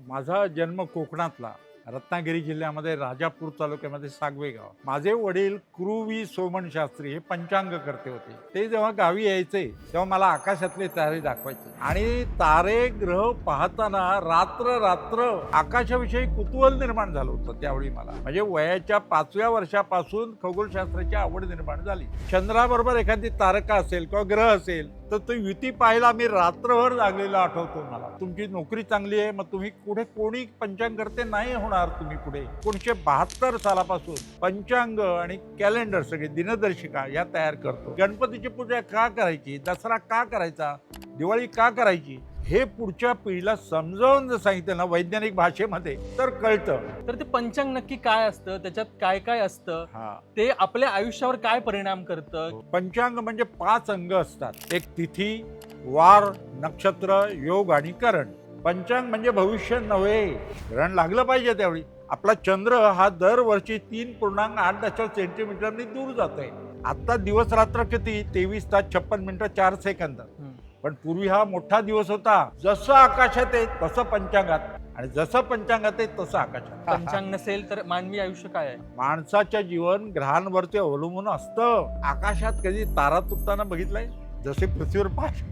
माझा जन्म कोकणातला रत्नागिरी जिल्ह्यामध्ये राजापूर तालुक्यामध्ये सागवे गाव. माझे वडील कृवी सोमण शास्त्री हे पंचांग करते होते. ते जेव्हा गावी यायचे तेव्हा मला आकाशातले तारे दाखवायचे आणि तारे ग्रह पाहताना रात्र रात्र आकाशाविषयी कुतूहल निर्माण झालं होतं. त्यावेळी मला म्हणजे वयाच्या 5व्या वर्षापासून खगोलशास्त्राची आवड निर्माण झाली. चंद्राबरोबर एखादी तारका असेल किंवा ग्रह असेल तर तो युती पाहायला मी रात्रभर जागलेला आठवतो मला. तुमची नोकरी चांगली आहे, मग तुम्ही पुढे कोणी पंचांग करते नाही होणार. तुम्ही पुढे 1972 सालापासून पंचांग आणि कॅलेंडर सगळे दिनदर्शिका या तयार करतो. गणपतीची पूजा का करायची, दसरा का करायचा, दिवाळी का करायची हे पुढच्या पिढीला समजावून जर सांगितलं ना वैज्ञानिक भाषेमध्ये तर कळतं. तर ते पंचांग नक्की काय असतं, त्याच्यात काय काय असतं, ते आपल्या आयुष्यावर काय परिणाम करतं? पंचांग म्हणजे 5 अंग असतात. एक तिथी, वार, नक्षत्र, योग आणि करण. पंचांग म्हणजे भविष्य नव्हे. ग्रहण लागलं पाहिजे त्यावेळी. आपला चंद्र हा दरवर्षी 3.8 सेंटीमीटरनी दूर जातोय. आता दिवस रात्र किती 23 तास 56 मिनिटं 4 सेकंद. पण पूर्वी हा मोठा दिवस होता. जसं आकाशात आहे तसं पंचांगात, आणि जसं पंचांगात आहे तसं आकाशात. पंचांग नसेल तर मानवी आयुष्य काय आहे? माणसाच्या जीवन ग्रहांवरती अवलंबून असतं. आकाशात कधी तारा तुटताना बघितलंय? जसे पृथ्वीवर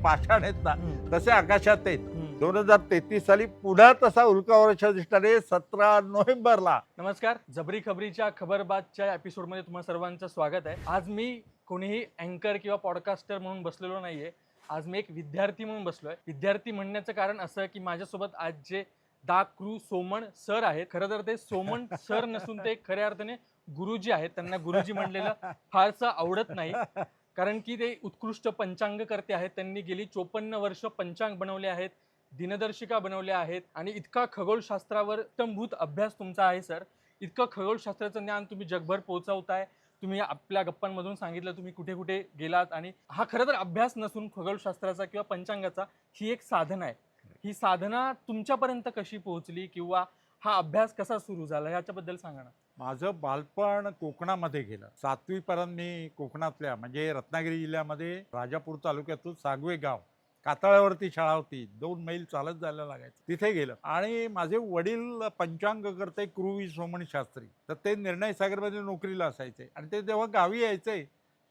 पाषाण आहेत ना तसे आकाशात आहेत. 2033 साली पुन्हा तसा उल्कावर्षा दिसणार आहे 17 नोव्हेंबरला. नमस्कार, जबरी खबरीच्या खबरबातच्या एपिसोडमध्ये तुम्हा सर्वांचं स्वागत आहे. आज मी कोणीही अँकर किंवा पॉडकास्टर म्हणून बसलेलो नाहीये. आज मी एक विद्यार्थी म्हणून बसलोय. विद्यार्थी म्हणण्याचं कारण असं की माझ्यासोबत आज जे कृ सोमण सर आहेत. खरं तर ते सोमण सर नसून ते खऱ्या अर्थाने गुरुजी आहेत. त्यांना गुरुजी म्हणलेलं फारसं आवडत नाही, कारण की ते उत्कृष्ट पंचांग करते आहेत. त्यांनी गेली 54 वर्ष पंचांग बनवले आहेत, दिनदर्शिका बनवल्या आहेत आणि इतका खगोलशास्त्रावर उत्तमभूत अभ्यास तुमचा आहे सर. इतकं खगोलशास्त्राचं ज्ञान तुम्ही जगभर पोहोचवताय. तुम्ही आपल्या गप्पांमधून सांगितलं तुम्ही कुठे कुठे गेलात, आणि हा खरं तर अभ्यास नसून खगोलशास्त्राचा किंवा पंचांगाचा ही एक साधना आहे. ही साधना तुमच्यापर्यंत कशी पोहोचली किंवा हा अभ्यास कसा सुरू झाला याच्याबद्दल सांगा ना. माझं बालपण कोकणामध्ये गेलं. 7वी पर्यंत मी कोकणातल्या म्हणजे रत्नागिरी जिल्ह्यामध्ये राजापूर तालुक्यातून सागवे गाव, कातळावरती शाळा होती. 2 मैल चालत जायला लागायचं. तिथे गेलं आणि माझे वडील पंचांग करते कृवी सोमण शास्त्री. तर ते निर्णय सागरमध्ये नोकरीला असायचे आणि ते जेव्हा गावी यायचे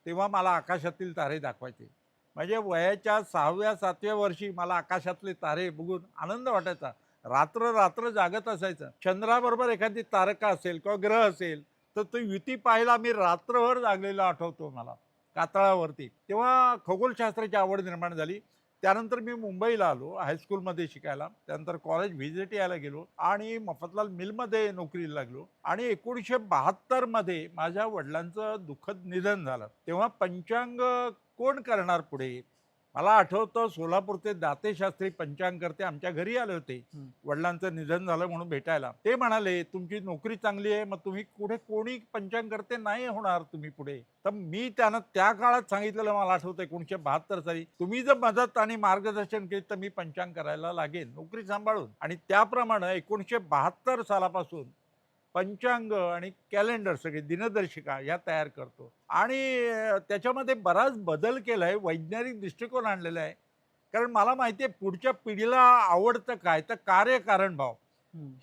तेव्हा मला आकाशातील तारे दाखवायचे. म्हणजे वयाच्या 6व्या-7व्या वर्षी मला आकाशातले तारे बघून आनंद वाटायचा. रात्र रात्र जागत असायचं. चंद्राबरोबर एखादी तारका असेल किंवा ग्रह असेल तर तो युती पाहायला मी रात्रभर जागलेला आठवतो मला कातळावरती. तेव्हा खगोलशास्त्राची आवड निर्माण झाली. त्यानंतर मी मुंबईला आलो हायस्कूलमध्ये शिकायला. त्यानंतर कॉलेज व्हिजिट यायला गेलो आणि मफतलाल मिलमध्ये नोकरीला लागलो. आणि 1972 मध्ये माझ्या वडिलांचं दुःखद निधन झालं. तेव्हा पंचांग कोण करणार पुढे? मला आठवतं सोलापूरचे दाते शास्त्री पंचांग करते आमच्या घरी आले होते वडिलांचं निधन झालं म्हणून भेटायला. ते म्हणाले तुमची नोकरी चांगली आहे, मग तुम्ही पुढे कोणी पंचांग करते नाही होणार तुम्ही पुढे. तर मी त्यांना त्या काळात सांगितलेलं मला आठवतं 1972 साली, तुम्ही जर मदत आणि मार्गदर्शन केलं तर मी पंचांग करायला लागेल नोकरी सांभाळून. आणि त्याप्रमाणे 1972 सालापासून पंचांग आणि कॅलेंडर सगळे दिनदर्शिका या तयार करतो. आणि त्याच्यामध्ये बराच बदल केलाय, वैज्ञानिक दृष्टिकोन आणलेला आहे. कारण मला माहिती आहे पुढच्या पिढीला आवडतं काय तर कार्यकारण भाव.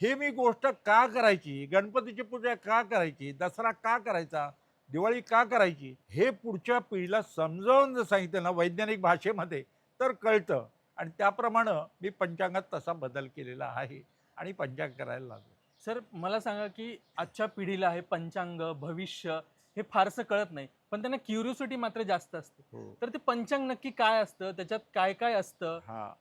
हे मी गोष्ट का करायची, गणपतीची पूजा का करायची, दसरा का करायचा, दिवाळी का करायची हे पुढच्या पिढीला समजावून जर सांगितलं ना वैज्ञानिक भाषेमध्ये तर कळतं. आणि त्याप्रमाणे मी पंचांगात तसा बदल केलेला आहे आणि पंचांग करायला लागलो. सर मला सांगा की आजच्या पिढीला हे पंचांग भविष्य हे फारसं कळत नाही, पण त्यांना क्युरिओसिटी मात्र जास्त असते. तर ते पंचांग नक्की काय असतं, त्याच्यात काय काय असतं,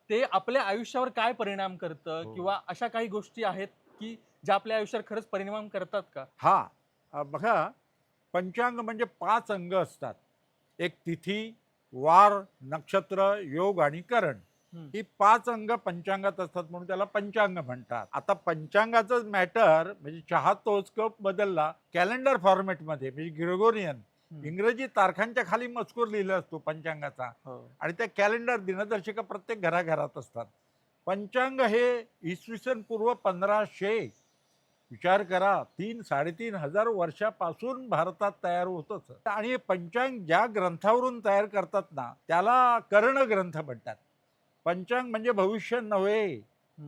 ते आपल्या आयुष्यावर काय परिणाम करतं, किंवा अशा काही गोष्टी आहेत की ज्या आपल्या आयुष्यावर खरंच परिणाम करतात का? बघा, पंचांग म्हणजे 5 अंग असतात. एक तिथी, वार, नक्षत्र, योग आणि करण. ही 5 अंग पंचांगात असतात म्हणून त्याला पंचांग म्हणतात. आता पंचांगाचं मॅटर म्हणजे चहा तोच कप बदलला कॅलेंडर फॉर्मॅटमध्ये म्हणजे ग्रेगोरियन इंग्रजी तारखांच्या खाली मजकूर लिहिला असतो पंचांगाचा. आणि त्या कॅलेंडर दिनदर्शिका प्रत्येक घराघरात असतात. पंचांग हे इसवी सन पूर्व 1500 विचार करा 3-3.5 हजार वर्षापासून भारतात तयार होतच. आणि पंचांग ज्या ग्रंथावरून तयार करतात ना त्याला कर्ण ग्रंथ म्हणतात. पंचांग म्हणजे भविष्य नव्हे.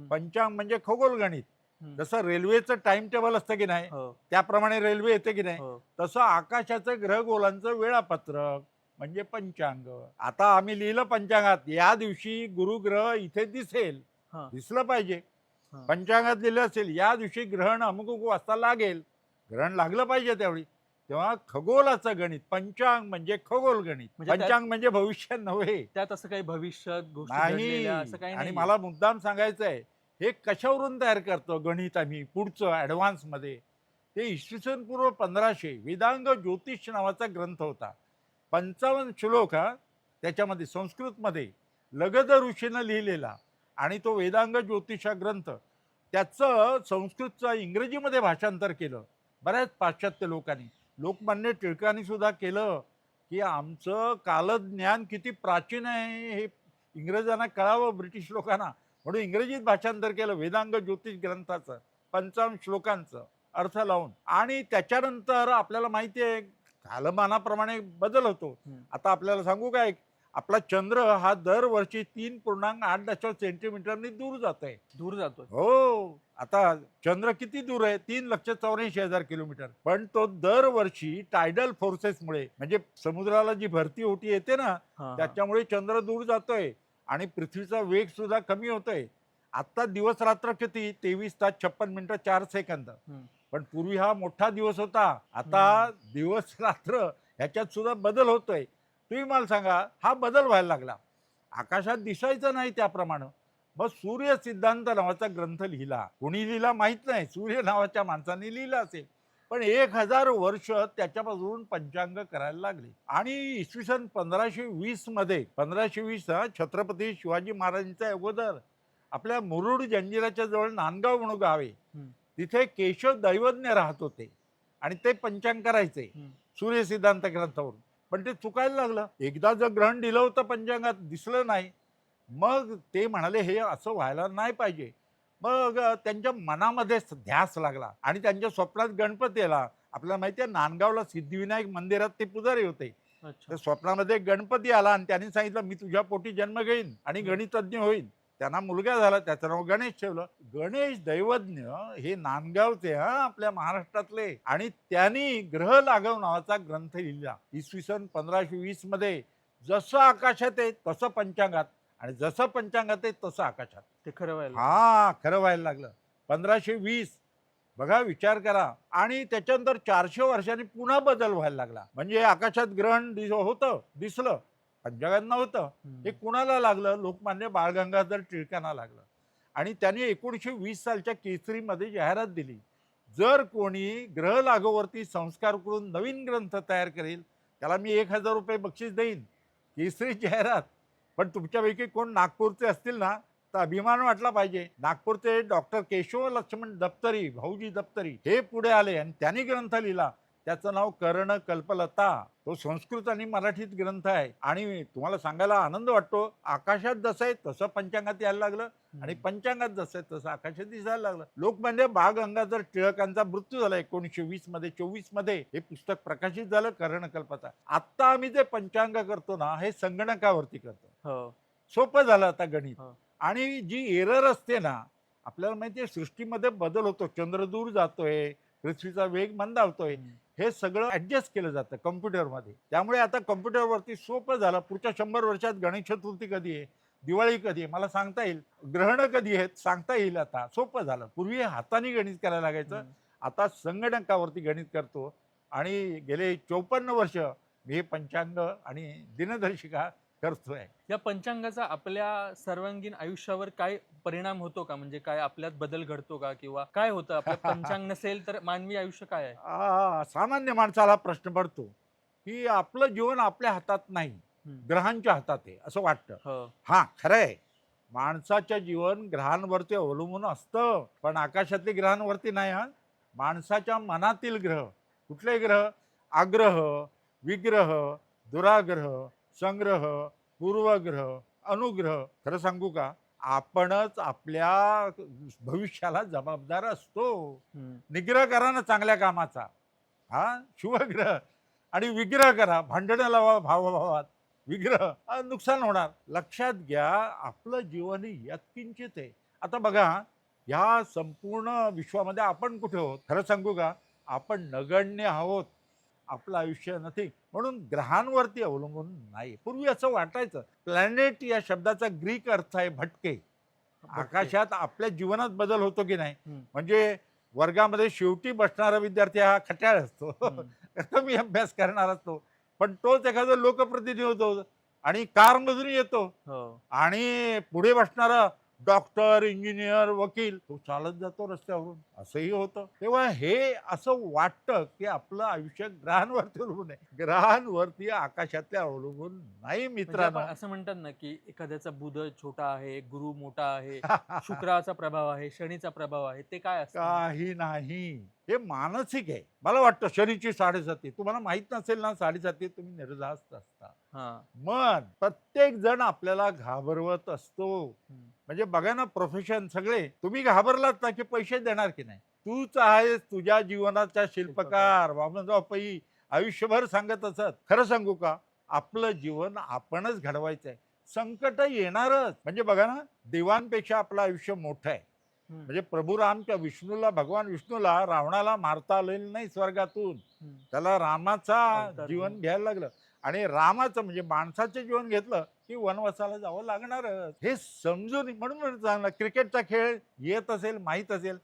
पंचांग म्हणजे खगोल गणित. हम्म. जसं रेल्वेचं टाइम टेबल असतं की नाही, हो, त्याप्रमाणे रेल्वे येते की नाही, हो. तसं आकाशाचं ग्रहगोलांचं वेळापत्रक म्हणजे पंचांग. आता आम्ही लिहिलं पंचांगात या दिवशी गुरुग्रह इथे दिसेल, हा, दिसलं पाहिजे. हा. पंचांगात लिहिलं असेल या दिवशी ग्रहण अमुक वाजता लागेल, ग्रहण लागलं पाहिजे त्यावेळी. तेव्हा खगोलाचं गणित, पंचांग म्हणजे खगोल गणित. म्हणजे पंचांग म्हणजे भविष्य नव्हे, त्यात असं काही भविष्यात गोष्टी घडलेल्या नाही. असं काही आणि नाही. मला मुद्दाम सांगायचं आहे, हे कशावरून तयार करतो गणित आम्ही पुढचं ॲडव्हान्समध्ये. ते इसवी सन पूर्व 1500 वेदांग ज्योतिष नावाचा ग्रंथ होता. 55 श्लोक, हा त्याच्यामध्ये संस्कृतमध्ये लगद ऋषीनं लिहिलेला. आणि तो वेदांग ज्योतिष हा ग्रंथ त्याचं संस्कृतचं इंग्रजीमध्ये भाषांतर केलं बऱ्याच पाश्चात्य लोकांनी. लोकमान्य टिळकांनी सुद्धा केलं, की आमचं कालज्ञान किती प्राचीन आहे हे इंग्रजांना कळावं, ब्रिटिश लोकांना, म्हणून इंग्रजीत भाषांतर केलं वेदांग ज्योतिष ग्रंथाचं 55 श्लोकांचं अर्थ लावून. आणि त्याच्यानंतर आपल्याला माहिती आहे कालमानाप्रमाणे बदल होतो. आता आपल्याला सांगू काय, आपला चंद्र हा दरवर्षी 3.8 सेंटीमीटरनी दूर जात आहे. दूर जातोय. हो, आता चंद्र किती दूर आहे, 3,84,000 किलोमीटर. पण तो दरवर्षी टायडल फोर्सेसमुळे म्हणजे समुद्राला जी भरती ओटी येते ना, हा, हा. त्याच्यामुळे चंद्र दूर जातोय आणि पृथ्वीचा वेग सुद्धा कमी होतोय. आता दिवस रात्र किती, 23 तास 56 मिनिटं 4 सेकंद. पण पूर्वी हा मोठा दिवस होता. आता दिवस रात्र ह्याच्यात सुद्धा बदल होतोय. तुम्ही मला सांगा, हा बदल व्हायला लागला, आकाशात दिसायचं नाही त्याप्रमाणे. मग सूर्य सिद्धांत नावाचा ग्रंथ लिहिला. कोणी लिहिला माहित नाही, सूर्य नावाच्या माणसाने लिहिला असेल. पण 1000 वर्ष त्याच्यापासून पंचांग करायला लागले. आणि इसवी सन 1520 मध्ये 1520 छत्रपती शिवाजी महाराजांच्या अगोदर आपल्या मुरुड जंजिराच्या जवळ नांदगाव म्हणून गाव आहे, तिथे केशव दैवज्ञ राहत होते आणि ते पंचांग करायचे सूर्य सिद्धांत ग्रंथावरून. पण ते चुकायला लागलं. एकदा जर ग्रहण दिलं होतं पंचांगात, दिसलं नाही. मग ते म्हणाले हे असं व्हायला नाही पाहिजे. मग त्यांच्या मनामध्ये ध्यास लागला आणि त्यांच्या स्वप्नात गणपती आला. आपल्याला माहिती आहे नांदगावला सिद्धिविनायक मंदिरात ते पुजारी होते. अच्छा. तर स्वप्नामध्ये गणपती आला आणि त्यांनी सांगितलं मी तुझ्या पोटी जन्म घेईन आणि गणितज्ञ होईन. त्यांना मुलगा झाला, त्याचं नाव गणेश ठेवलं. गणेश दैवज्ञ हे नांदगावचे आपल्या महाराष्ट्रातले. आणि त्यांनी ग्रह लागव नावाचा ग्रंथ लिहिला इसवी सन 1520 मध्ये. जसं आकाशात आहे तसं पंचांगात आणि जसं पंचांगात आहे तसं आकाशात. ते खरं व्हायला. हा, खरं व्हायला लागलं 1520. बघा, विचार करा. आणि त्याच्यानंतर 400 वर्षांनी पुन्हा बदल व्हायला लागला. म्हणजे आकाशात ग्रहण होतं, दिसलं, पंचांगात नव्हतं. हे कुणाला लागलं? लोकमान्य बाळ गंगाधर टिळकांना लागलं. आणि त्यांनी 1920 सालच्या केसरीमध्ये जाहिरात दिली, जर कोणी ग्रह लागोवरती संस्कार करून नवीन ग्रंथ तयार करेल त्याला मी 1000 रुपये बक्षीस देईन. केसरी जाहिरात. पण तुमच्यापैकी कोण नागपूरचे असतील ना, तर अभिमान वाटला पाहिजे. नागपूरचे डॉक्टर केशव लक्ष्मण दप्तरी, भाऊजी दप्तरी, हे पुढे आले आणि त्यांनी ग्रंथ लिहिला. त्याचं नाव कर्ण कल्पलता. तो संस्कृत आणि मराठीत ग्रंथ आहे. आणि तुम्हाला सांगायला आनंद वाटतो, आकाशात जसं आहे तसं पंचांगात यायला लागलं आणि पंचांगात जसं आहे तसं आकाशात दिसायला लागलं. लोकमान्य बाळ गंगाधर टिळकांचा मृत्यू झाला 1920 मध्ये. 24 मध्ये हे पुस्तक प्रकाशित झालं, कर्ण कल्पता. आता आम्ही जे पंचांग करतो ना, हे संगणकावरती करतो. सोपं झालं आता गणित. आणि जी एरर असते ना, आपल्याला माहिती आहे सृष्टीमध्ये बदल होतो, चंद्र दूर जातोय, पृथ्वीचा वेग मंदावतोय, हे सगळं ऍडजस्ट केलं जातं कम्प्युटरमध्ये. त्यामुळे आता कम्प्युटरवरती सोपं झालं. पुढच्या 100 वर्षात गणेश चतुर्थी कधी आहे, दिवाळी कधी आहे मला सांगता येईल, ग्रहण कधी आहेत सांगता येईल. आता सोपं झालं. पूर्वी हाताने गणित करायला लागायचं, आता संगणकावरती गणित करतो. आणि गेले 54 वर्ष मी हे पंचांग आणि दिनदर्शिका करतोय. या पंचांगाचा आपल्या सर्वांगीण आयुष्यावर काय परिणाम होतो का? म्हणजे काय आपल्यात बदल घडतो का, किंवा काय होतं आपलं पंचांग नसेल तर मानवी आयुष्य काय आहे? सामान्य माणसाला प्रश्न पडतो की आपलं जीवन आपल्या हातात नाही, ग्रहांच्या हातात आहे असं वाटतं. हा, खरं आहे, माणसाचं जीवन ग्रहांवरती अवलंबून असतं, पण आकाशातली ग्रहांवरती नाही. माणसाच्या मनातील ग्रह. कुठले ग्रह? आग्रह, विग्रह, दुराग्रह, संग्रह, पूर्वग्रह, अनुग्रह. खरं सांगू का, आपणच आपल्या भविष्याला जबाबदार असतो. निग्रह करा ना चांगल्या कामाचा, शुभग्रह. आणि विग्रह करा, भांडणं लावा भावाभावात, विग्रह, नुकसान होणार. लक्षात घ्या, आपलं जीवन यत्किंचित आहे. आता बघा, ह्या संपूर्ण विश्वामध्ये आपण कुठे आहोत? खरं सांगू का? आपण नगण्य आहोत. आपलं आयुष्य नथिंग. म्हणून ग्रहांवरती अवलंबून नाही. पूर्वी असं वाटायचं. प्लॅनेट या शब्दाचा ग्रीक अर्थ आहे भटके. भटके. आकाशात आपल्या जीवनात बदल होतो की नाही? हम्म. म्हणजे वर्गामध्ये शेवटी बसणारा विद्यार्थी हा खट्याळ असतो. हम्म. कमी अभ्यास करणार असतो. पण तोच एखादा लोकप्रतिनिधी होतो आणि कारमधून येतो. हो. आणि पुढे बसणारा डॉक्टर, इंजिनियर, वकील तो चालत जातो रस्त्यावरून. असंही होतं. तेव्हा हे असं वाटतं, की आपलं आयुष्य ग्रहांवरती अवलंबून आहे. ग्रहांवरती आकाशातल्या अवलंबून नाही म्हणजे मित्रांनो. आपण असं म्हणतात ना, की एखाद्याचा बुध छोटा आहे, गुरु मोठा आहे, शुक्राचा प्रभाव आहे, शनीचा प्रभाव आहे, ते काय असतं? काही नाही. हे मानसिक आहे. मला वाटतं शनीची 7.5. तुम्हाला माहित नसेल ना 7.5 तुम्ही निर्धास्त असता. हा. मन प्रत्येक जण आपल्याला घाबरवत असतो. हम्म. म्हणजे बघा ना, प्रोफेशन सगळे तुम्ही घाबरलात ना की पैसे देणार की नाही? तूच आहेस तुझ्या जीवनाचा शिल्पकार. वामनराव पै आयुष्यभर सांगत असत. खरं सांगू का? आपलं जीवन आपणच घडवायचं. संकट येणारच. म्हणजे बघा ना, देवांपेक्षा आपलं आयुष्य मोठं आहे. हम्म. म्हणजे प्रभू राम त्या विष्णूला, भगवान विष्णूला रावणाला मारता आलेलं नाही स्वर्गातून. हम्म. त्याला रामाचा अवतार जीवन घेऊन. घ्यायला लागलं. आणि रामाचं म्हणजे माणसाचं जीवन घेतलं की वनवासाला जावं लागणारच. हे समजून म्हणून चांगला क्रिकेटचा खेळ येत असेल, माहीत असेल.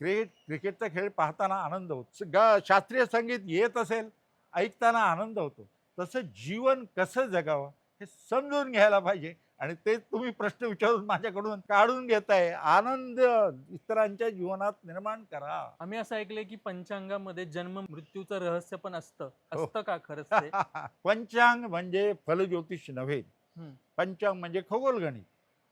क्रिकेटचा खेळ पाहताना आनंद होतो. शास्त्रीय संगीत येत असेल, ऐकताना आनंद होतो. तसं जीवन कसं जगावं हे समजून घ्यायला पाहिजे. आणि ते तुम्ही प्रश्न विचारून माझ्याकडून काढून घेताय. आनंद इतरांच्या जीवनात निर्माण करा. आम्ही असं ऐकलंय की पंचांगामध्ये जन्म मृत्यूचं रहस्य पण असतं. हो. असतं का खरंच ते? पंचांग म्हणजे फलज्योतिष नव्हे. हम्म. पंचांग म्हणजे खगोलगणित.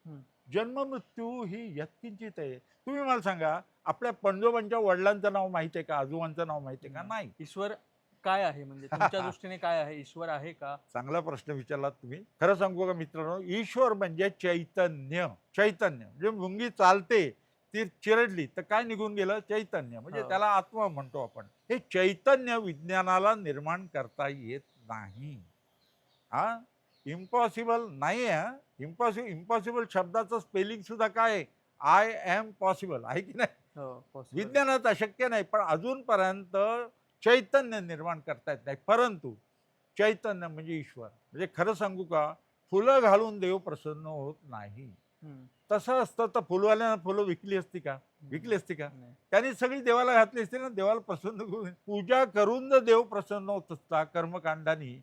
हम्म. जन्म मृत्यू ही यत्किंचित आहे. तुम्ही मला सांगा, आपल्या पणजोबांच्या वडिलांचं नाव माहिती आहे का? आजोबांचं नाव माहिती आहे का? नाही. ईश्वर काय आहे, म्हणजे तुमच्या दृष्टीने काय आहे? ईश्वर आहे का? चांगला प्रश्न विचारलात तुम्ही. खरं सांगू का मित्रांनो, ईश्वर म्हणजे चैतन्य. चैतन्य म्हणजे मुंगी चालते, ती चिरडली तर काय निघून गेलं? चैतन्य. म्हणजे हो. त्याला आत्मा म्हणतो आपण. हे चैतन्य विज्ञानाला निर्माण करता येत नाही. हा इम्पॉसिबल नाही आहे. इम्पॉसिबल शब्दाचं स्पेलिंग सुद्धा काय आहे? आय एम पॉसिबल आहे की नाही? हो, possible. विज्ञानात अशक्य नाही. पण अजूनपर्यंत चैतन्य निर्माण करता येत नाही. परंतु चैतन्य म्हणजे ईश्वर. म्हणजे खरं सांगू का, फुलं घालून देव प्रसन्न होत नाही. हम्म. तसं असतं तर फुलवाल्यानं फुलं विकली असती का? विकली असती का? नाही. त्यांनी सगळी देवाला घातली असती ना. देवाला प्रसन्न करून पूजा करून जर देव प्रसन्न होत असता कर्मकांडानी,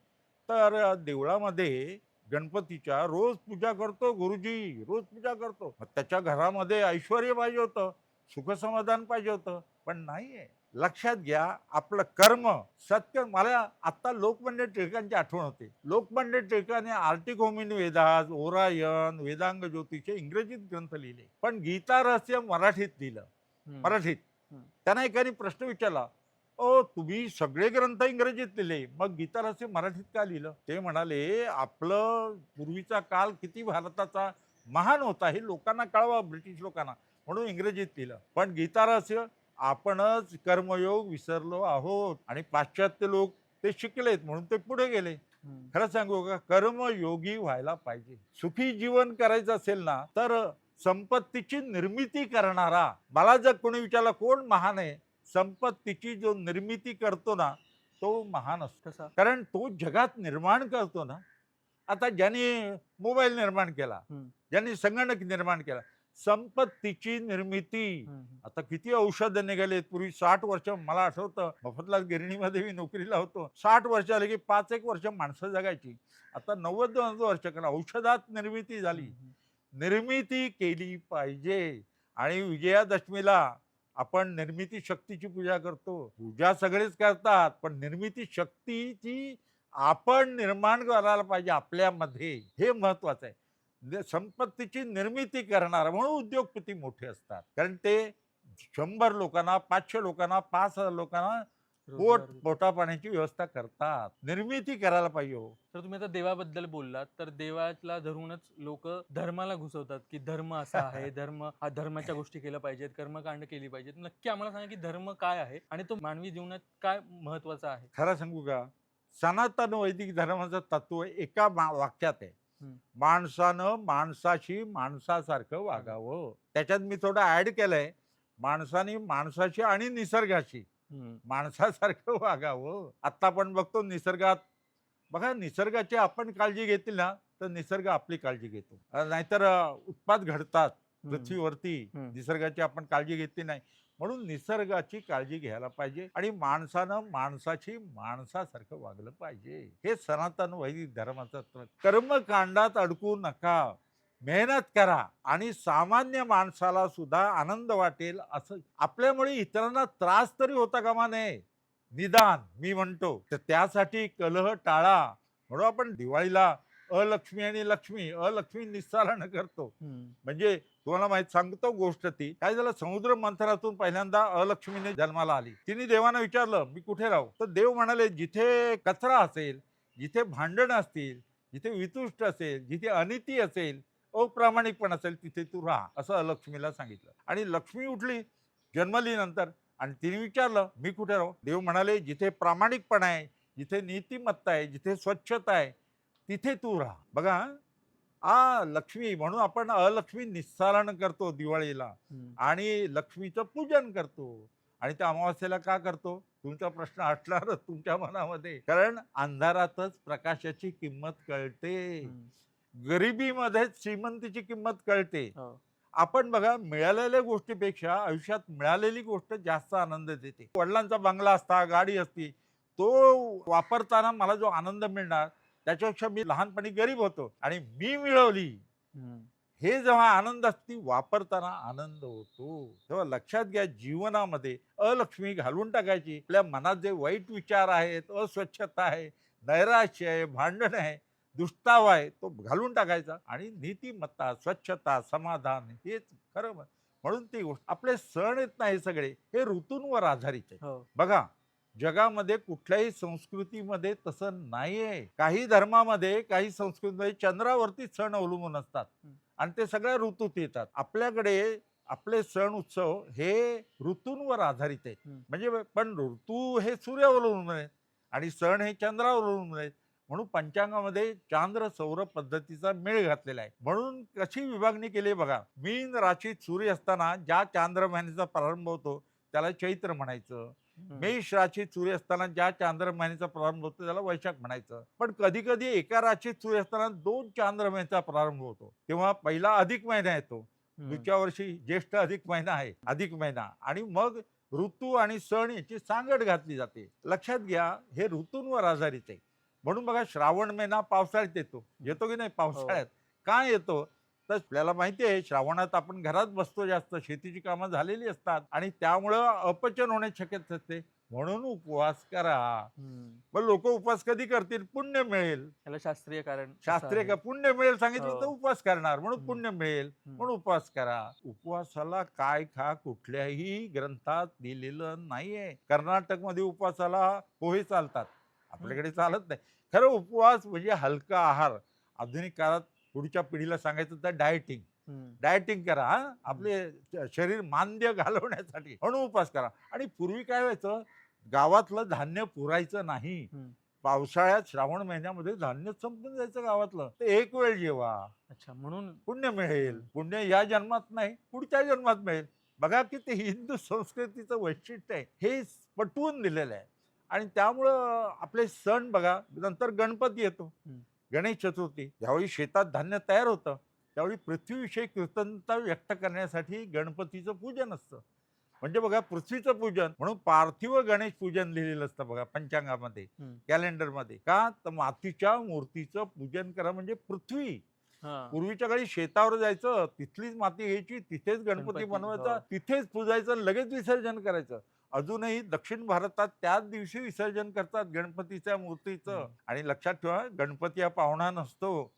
तर देवळामध्ये गणपतीच्या रोज पूजा करतो गुरुजी, रोज पूजा करतो. मग त्याच्या घरामध्ये ऐश्वर्य पाहिजे होतं, सुखसमाधान पाहिजे होतं, पण नाहीये. लक्षात घ्या, आपलं कर्म सत्य. मला आत्ता लोकमान्य टिळकांची आठवण होते. लोकमान्य टिळकाने Arctic home in Vedas, Orion, Vedanga Jyotisha हे इंग्रजीत ग्रंथ लिहिले, पण गीता रहस्य मराठीत लिहिलं. हम्म. मराठीत. हम्म. त्यांना एकाने प्रश्न विचारला, ओ तुम्ही सगळे ग्रंथ इंग्रजीत लिहिले, मग गीता रहस्य मराठीत का लिहिलं? ते म्हणाले, आपलं पूर्वीचा काल किती भारताचा महान होता हे लोकांना कळवा, ब्रिटिश लोकांना, म्हणून इंग्रजीत लिहिलं. पण गीता रहस्य आपणच कर्मयोग विसरलो आहोत. आणि पाश्चात्य लोक ते शिकलेत म्हणून ते पुढे गेले. हम्म. खरं सांगू का, कर्मयोगी व्हायला पाहिजे. सुखी जीवन करायचं असेल ना, तर संपत्तीची निर्मिती करणारा. मला जर कोणी विचारलं कोण महान आहे, संपत्तीची जो निर्मिती करतो ना तो महान असतो. कसा? कारण तो जगात निर्माण करतो ना. आता ज्यांनी मोबाईल निर्माण केला, हम्म. ज्यांनी संगणक निर्माण केला, संपत्तीची निर्मिती. हम्म. आता किती औषधं निघाले. पूर्वी 60 वर्ष, मला आठवतं मफतलाल गिरणीमध्ये मी नोकरीला होतो. 60 वर्ष आले की 5-1 वर्ष माणसं जगायची. आता 90 वर्ष, कारण औषधात निर्मिती झाली. हम्म. निर्मिती केली पाहिजे. आणि विजयादशमीला आपण निर्मिती शक्तीची पूजा करतो. पूजा सगळेच करतात, पण निर्मिती शक्तीची आपण निर्माण करायला पाहिजे आपल्यामध्ये. हे महत्वाचं आहे. संपत्तीची निर्मिती करणारा म्हणून उद्योगपती मोठे असतात. कारण ते 100 लोकांना, 500 लोकांना, 5000 लोकांना रोजगार देतो. पोटा पाण्याची व्यवस्था करतात. निर्मिती करायला पाहिजे हो. तर तुम्ही आता देवाबद्दल बोललात, तर देवाला धरूनच लोक धर्माला घुसवतात की धर्म असा आहे, हा धर्माच्या गोष्टी केल्या पाहिजेत, कर्मकांड केली पाहिजेत. नक्की आम्हाला सांगा की धर्म काय आहे आणि तो मानवी जीवनात काय महत्वाचा आहे? खरं सांगू का, सनातन वैदिक धर्माचं तत्व एका वाक्यात आहे. माणसानं माणसाशी माणसासारखं वागावं. त्याच्यात मी थोडं ऍड केलंय, माणसाने माणसाशी आणि निसर्गाशी माणसासारखं वागावं. आता आपण बघतो निसर्गात, बघा निसर्गाची आपण काळजी घेतली ना तर निसर्ग आपली काळजी घेतो. नाहीतर उत्पात घडतात पृथ्वीवरती. निसर्गाची आपण काळजी घेतली नाही, म्हणून निसर्गाची काळजी घ्यायला पाहिजे आणि माणसानं माणसाची माणसासारखं वागलं पाहिजे. हे सनातन वैदिक धर्माचं कर्मकांडात अडकू नका, मेहनत करा आणि सामान्य माणसाला सुद्धा आनंद वाटेल असं, आपल्यामुळे इतरांना त्रास तरी होता कामा नये निदान, मी म्हणतो. तर त्यासाठी कलह टाळा. म्हणून आपण दिवाळीला अलक्ष्मी आणि लक्ष्मी, अलक्ष्मी निस्सारण करतो. म्हणजे तुम्हाला माहित सांगतो गोष्ट, ती काय झालं, समुद्र मंथरातून पहिल्यांदा अलक्ष्मीने जन्माला आली. तिने देवानं विचारलं मी कुठे राहू, तर देव म्हणाले जिथे कचरा असेल, जिथे भांडण असतील, जिथे वितुष्ट असेल, जिथे अनिती असेल, अप्रामाणिकपण असेल, तिथे तू राहा, असं अलक्ष्मीला सांगितलं. आणि लक्ष्मी उठली जन्मली नंतर आणि तिने विचारलं मी कुठे राहू. देव म्हणाले जिथे प्रामाणिकपणा आहे, जिथे नीतिमत्ता आहे, जिथे स्वच्छता आहे, तिथे तू राहा. बघा लक्ष्मी, म्हणून आपण अलक्ष्मी निस्सारण करतो दिवाळीला आणि लक्ष्मीचं पूजन करतो. आणि त्या अमावास्येला का करतो, तुमचा प्रश्न असणारच तुमच्या मनामध्ये, कारण अंधारातच प्रकाशाची किंमत कळते, गरिबीमध्येच श्रीमंतीची किंमत कळते. आपण बघा मिळालेल्या गोष्टीपेक्षा आयुष्यात मिळालेली गोष्ट जास्त आनंद देते. वडिलांचा बंगला असता, गाडी असती, तो वापरताना मला जो आनंद मिळणार त्याच्यापेक्षा मी लहानपणी गरीब होतो आणि मी मिळवली, हे जेव्हा आनंद असती वापरताना आनंद होतो. तेव्हा लक्षात घ्या, जीवनामध्ये अलक्ष्मी घालून टाकायची. आपल्या मनात जे वाईट विचार आहेत, अस्वच्छता आहे, नैराश्य आहे, भांडण आहे, दुष्टावा आहे, तो घालून टाकायचा आणि नीतिमत्ता, स्वच्छता, समाधान हेच खरं. म्हणून ती गोष्ट, आपले सण आहेत ना हे सगळे, हे ऋतूंवर आधारित आहे. बघा जगामध्ये कुठल्याही संस्कृतीमध्ये तसं नाहीये. काही धर्मामध्ये, काही संस्कृतीमध्ये चंद्रावरती सण अवलंबून असतात आणि ते सगळ्या ऋतूत येतात. आपल्याकडे आपले सण उत्सव हे ऋतूंवर आधारित आहेत. म्हणजे पण ऋतू हे सूर्यावर अवलंबून आहेत आणि सण हे चंद्रावर अवलंबून आहेत. म्हणून पंचांगामध्ये चांद्र सौर पद्धतीचा मेळ घातलेला आहे. म्हणून कशी विभागणी केली बघा, मीन राशीत सूर्य असताना ज्या चांद्र महिन्याचा प्रारंभ होतो त्याला चैत्र म्हणायचं. मेष राशीत सूर्य असताना ज्या चांद्र महिन्याचा प्रारंभ होतो त्याला वैशाख म्हणायचं. पण कधी कधी एका राशीत सूर्य असताना 2 चांद्र महिन्याचा प्रारंभ होतो, तेव्हा पहिला अधिक महिना येतो. दुसऱ्या वर्षी ज्येष्ठ अधिक महिना आहे, अधिक महिना, आणि मग ऋतू आणि सण याची सांगड घातली जाते. लक्षात घ्या हे ऋतूंवर आधारित आहे. म्हणून बघा श्रावण महिना पावसाळ्यात येतो की नाही, पावसाळ्यात का येतो, तर आपल्याला माहिती आहे श्रावणात आपण घरात बसतो, जास्त शेतीची कामं झालेली असतात आणि त्यामुळं अपचन होण्याची शक्यता असते. म्हणून उपवास करा. मग लोक उपवास कधी करतील, पुण्य मिळेल. त्याला शास्त्रीय कारण शास्त्रीय का पुण्य मिळेल सांगितलं तर उपवास करणार, म्हणून पुण्य मिळेल म्हणून उपवास करा. उपवासाला काय खा कुठल्याही ग्रंथात दिलेलं नाहीये. कर्नाटक मध्ये उपवासाला पोहे चालतात, आपल्याकडे चालत नाही. खरं उपवास म्हणजे हलका आहार. आधुनिक काळात पुढच्या पिढीला सांगायचं तर डायटिंग करा, आपले शरीर मांद्य घालवण्यासाठी, म्हणून उपवास करा. आणि पूर्वी काय व्हायचं, गावातलं धान्य पुरायचं नाही. पावसाळ्यात श्रावण महिन्यामध्ये धान्य संपून जायचं गावातलं, तर एक वेळ जेवा. अच्छा, म्हणून पुण्य मिळेल. पुण्य या जन्मात नाही, पुढच्या जन्मात मिळेल. बघा की ते हिंदू संस्कृतीचं वैशिष्ट्य आहे, हे पटवून दिलेलं आहे. आणि त्यामुळं आपले सण बघा, नंतर गणपती येतो, गणेश चतुर्थी, ज्यावेळी शेतात धान्य तयार होतं त्यावेळी पृथ्वीविषयी कृतज्ञता व्यक्त करण्यासाठी गणपतीचं पूजन असतं. म्हणजे बघा पृथ्वीचं पूजन म्हणून पार्थिव गणेश पूजन लिहिलेलं असतं बघा पंचांगामध्ये, कॅलेंडरमध्ये. का तर मातीच्या मूर्तीचं पूजन करा म्हणजे पृथ्वी. पूर्वीच्या काळी शेतावर जायचं, तिथलीच माती घ्यायची, तिथेच गणपती बनवायचा, तिथेच पूजायचं, लगेच विसर्जन करायचं. अजूनही दक्षिण भारतात त्याच दिवशी विसर्जन करतात गणपतीच्या मूर्तीचं. आणि लक्षात ठेवा, गणपती हा पाहुणा नसतो.